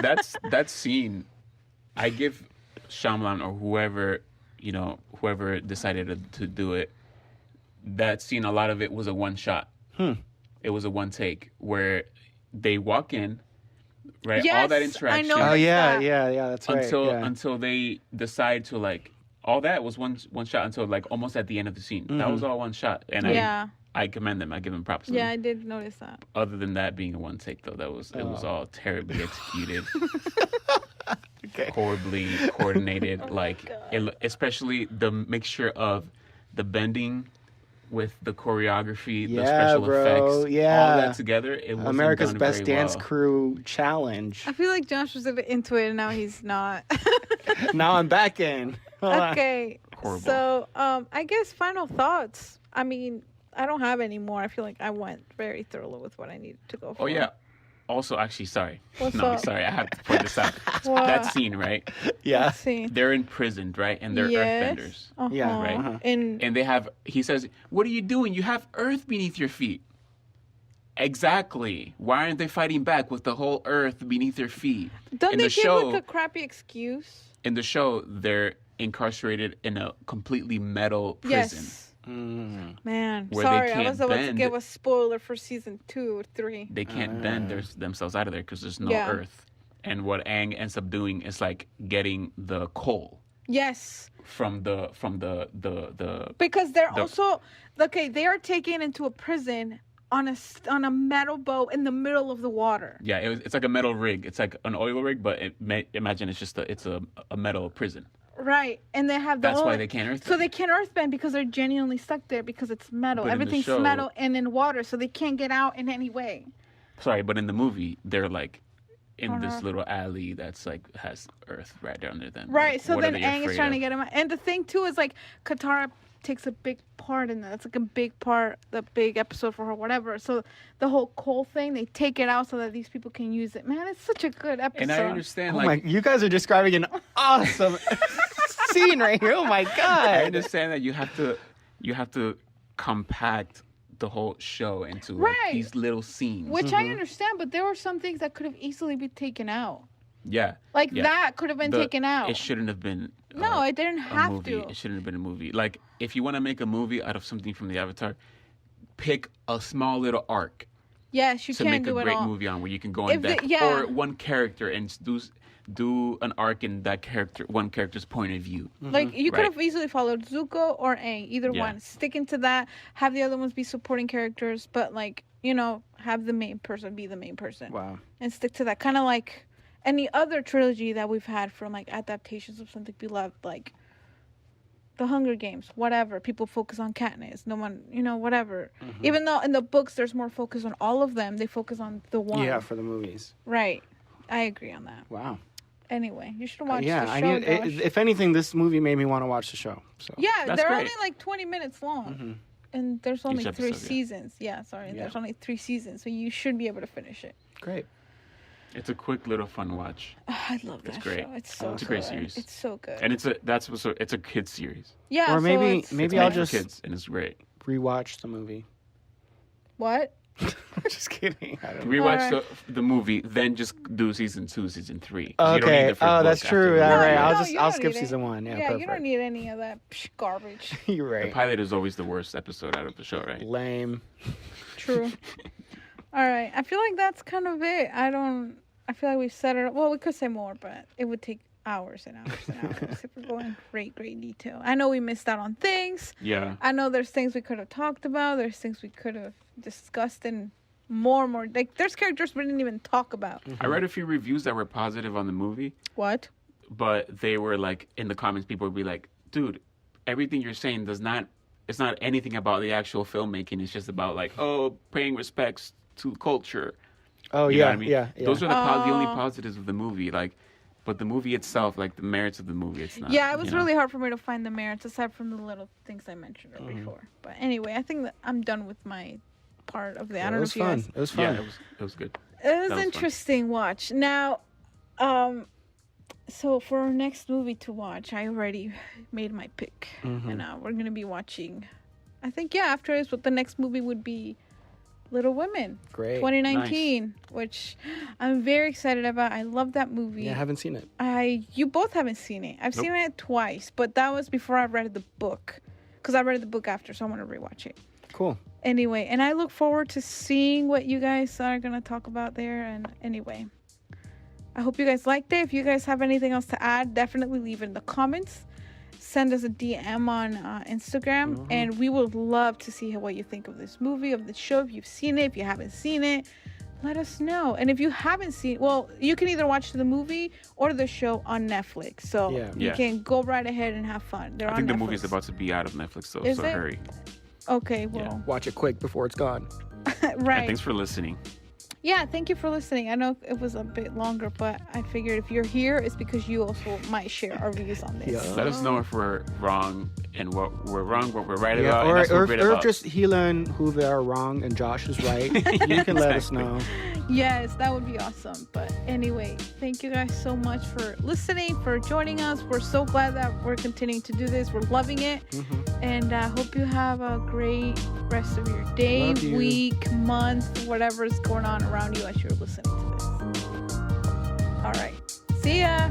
That scene, I give Shyamalan or whoever decided to do it, that scene, a lot of it was a one shot. It was a one take where they walk in, right? All Yes, that I interaction know. oh yeah, that. yeah, that's right. yeah. until they decide to like all that was one shot until like almost at the end of the scene. That was all one shot, and Yeah. I commend them. I give them props. to Yeah, them. I did notice that. Other than that being a one take though, it was all terribly executed. Okay. Horribly coordinated, especially the mixture of the bending with the choreography, the Yeah, special bro, effects, yeah. all that together. It was America's Best very Dance well. Crew challenge. I feel like Josh was into it and now he's not. Now I'm back in. Hold on. Okay. Horrible. So, I guess final thoughts. I mean, I don't have any more. I feel like I went very thorough with what I needed to go for. Oh yeah. Also, actually, sorry. What's no, up? sorry. I have to point this out. What? That scene, right? Yeah. Let's see. They're imprisoned, right? And they're Yes. earthbenders. Yeah, right. uh-huh. And And they have, he says, what are you doing? You have earth beneath your feet. Exactly. Why aren't they fighting back with the whole earth beneath their feet? don't in they the give show, like a crappy excuse? in the show, they're incarcerated in a completely metal prison. Yes. Mm. Man, Where they sorry, I can't was about to bend. give a spoiler for season 2 or 3. They can't bend themselves out of there because there's no Yeah. earth. And what Aang ends up doing is like getting the coal Yes, from the because they're The- also okay. They are taken into a prison on a metal boat in the middle of the water. yeah, it's like a metal rig. It's like an oil rig, but imagine it's just a metal prison. Right, and they have the That's why only- they can't earthbend. So they can't earthbend because they're genuinely stuck there because it's metal. But in the Everything's show- metal and in water, so they can't get out in any way. Sorry, but in the movie, they're like in this little alley that's like has Earth right down there. Then Right. like, So what then are they Aang is afraid trying to of? get him out. And the thing too is like Katara takes a big part in that. It's like a big part, the big episode for her, whatever. So the whole coal thing, they take it out so that these people can use it. Man, it's such a good episode. And I understand, Oh like my! You guys are describing an awesome scene right here. Oh my I god! understand that you have to compact the whole show into like, Right. these little scenes. Which I understand, but there were some things that could have easily been taken out. Yeah. Like yeah. that could have been taken out. It shouldn't have been. No, it didn't a have movie. to. It shouldn't have been a movie. Like, if you want to make a movie out of something from the Avatar, pick a small little arc Yes, you to can make a do it great all. movie on, where you can go in If depth, it- yeah. or one character and do an arc in that one character's point of view. Like you could Right. have easily followed Zuko or Aang, either Yeah. one. Stick into that. Have the other ones be supporting characters, but like have the main person be the main person. Wow. And stick to that. Kind of like any other trilogy that we've had from like adaptations of something beloved, like The Hunger Games, whatever. People focus on Katniss. No one, whatever. Even though in the books there's more focus on all of them, they focus on the one. Yeah, for the movies. Right. I agree on that. Wow. Anyway, you should watch Yeah, the I show, need. Josh. If anything, this movie made me want to watch the show. So. Yeah, That's they're great. only like 20 minutes long. Mm-hmm. And there's only Each 3 episode, yeah. seasons. Yeah, sorry. Yeah. There's only 3 seasons. So you should be able to finish it. Great. It's a quick little fun watch, I love that It's great. show. It's so It's a good. great series. It's so good. and it's a kids series. yeah, Or so maybe it's- maybe It's I'll made for just kids, and it's great. rewatch the movie. What? Just kidding. I don't know. Rewatch Alright. the movie, then just do season 2, season 3. 'cause you don't need Okay. the first Oh, book that's after true. the All movie. right. No, I'll you I'll don't skip need it. season 1. Yeah, Yeah, perfect. you don't need any of that garbage. You're The right. pilot is always the worst episode out of the show, right? Lame. True. All right. I feel like that's kind of it. I feel like we've said it. Well, we could say more, but it would take hours and hours and hours if we're going great detail. I know we missed out on things. Yeah. I know there's things we could have talked about. There's things we could have discussed and more. Like, there's characters we didn't even talk about. I read a few reviews that were positive on the movie, What? but they were like, in the comments, people would be like, dude, everything you're saying it's not anything about the actual filmmaking. It's just about like, paying respects to culture. Oh You know yeah, what I mean? yeah. Those are the only Oh. positives of the movie. Like, but the movie itself, like the merits of the movie, it's not. Yeah, it was you know? really hard for me to find the merits aside from the little things I mentioned Mm-hmm. before. But anyway, I think that I'm done with my part of the. I It don't know was if you fun. guys. It was Yeah, fun. it was good. It was fun. interesting watch. Now, so for our next movie to watch, I already made my pick, Mm-hmm. and we're gonna be watching. I think after this, what the next movie would be, Little Women, Great. 2019, which I'm very excited about. I love that movie. Yeah, I haven't seen it. You both haven't seen it. I've Nope. seen it twice, but that was before I read the book, because I read the book after, so I want to rewatch it. Cool. Anyway, and I look forward to seeing what you guys are gonna talk about there. And anyway, I hope you guys liked it. If you guys have anything else to add, definitely leave it in the comments. Send us a DM on Instagram, and we would love to see what you think of this movie, of the show. If you've seen it, if you haven't seen it, let us know. And if you haven't seen, well, you can either watch the movie or the show on Netflix. So Yeah. you Yeah. can go right ahead and have fun. They're I on think the Netflix. movie's about to be out of Netflix, so Is it? hurry. Okay, well, Watch it quick before it's gone. And right. thanks for listening. Yeah, thank you for listening. I know it was a bit longer, but I figured if you're here, it's because you also might share our views on this. Yeah. Let us know if we're wrong and what we're wrong, what we're right Yeah, about, or, and that's what or, we're if, great or if about. just Hila and Juve are wrong and Josh is right, you can let us Exactly. know. Yes, that would be awesome. But anyway, thank you guys so much for listening, for joining us. We're so glad that we're continuing to do this. We're loving it. And I hope you have a great rest of your day, Love you. week, month, whatever is going on around you as you're listening to this. All right. See ya.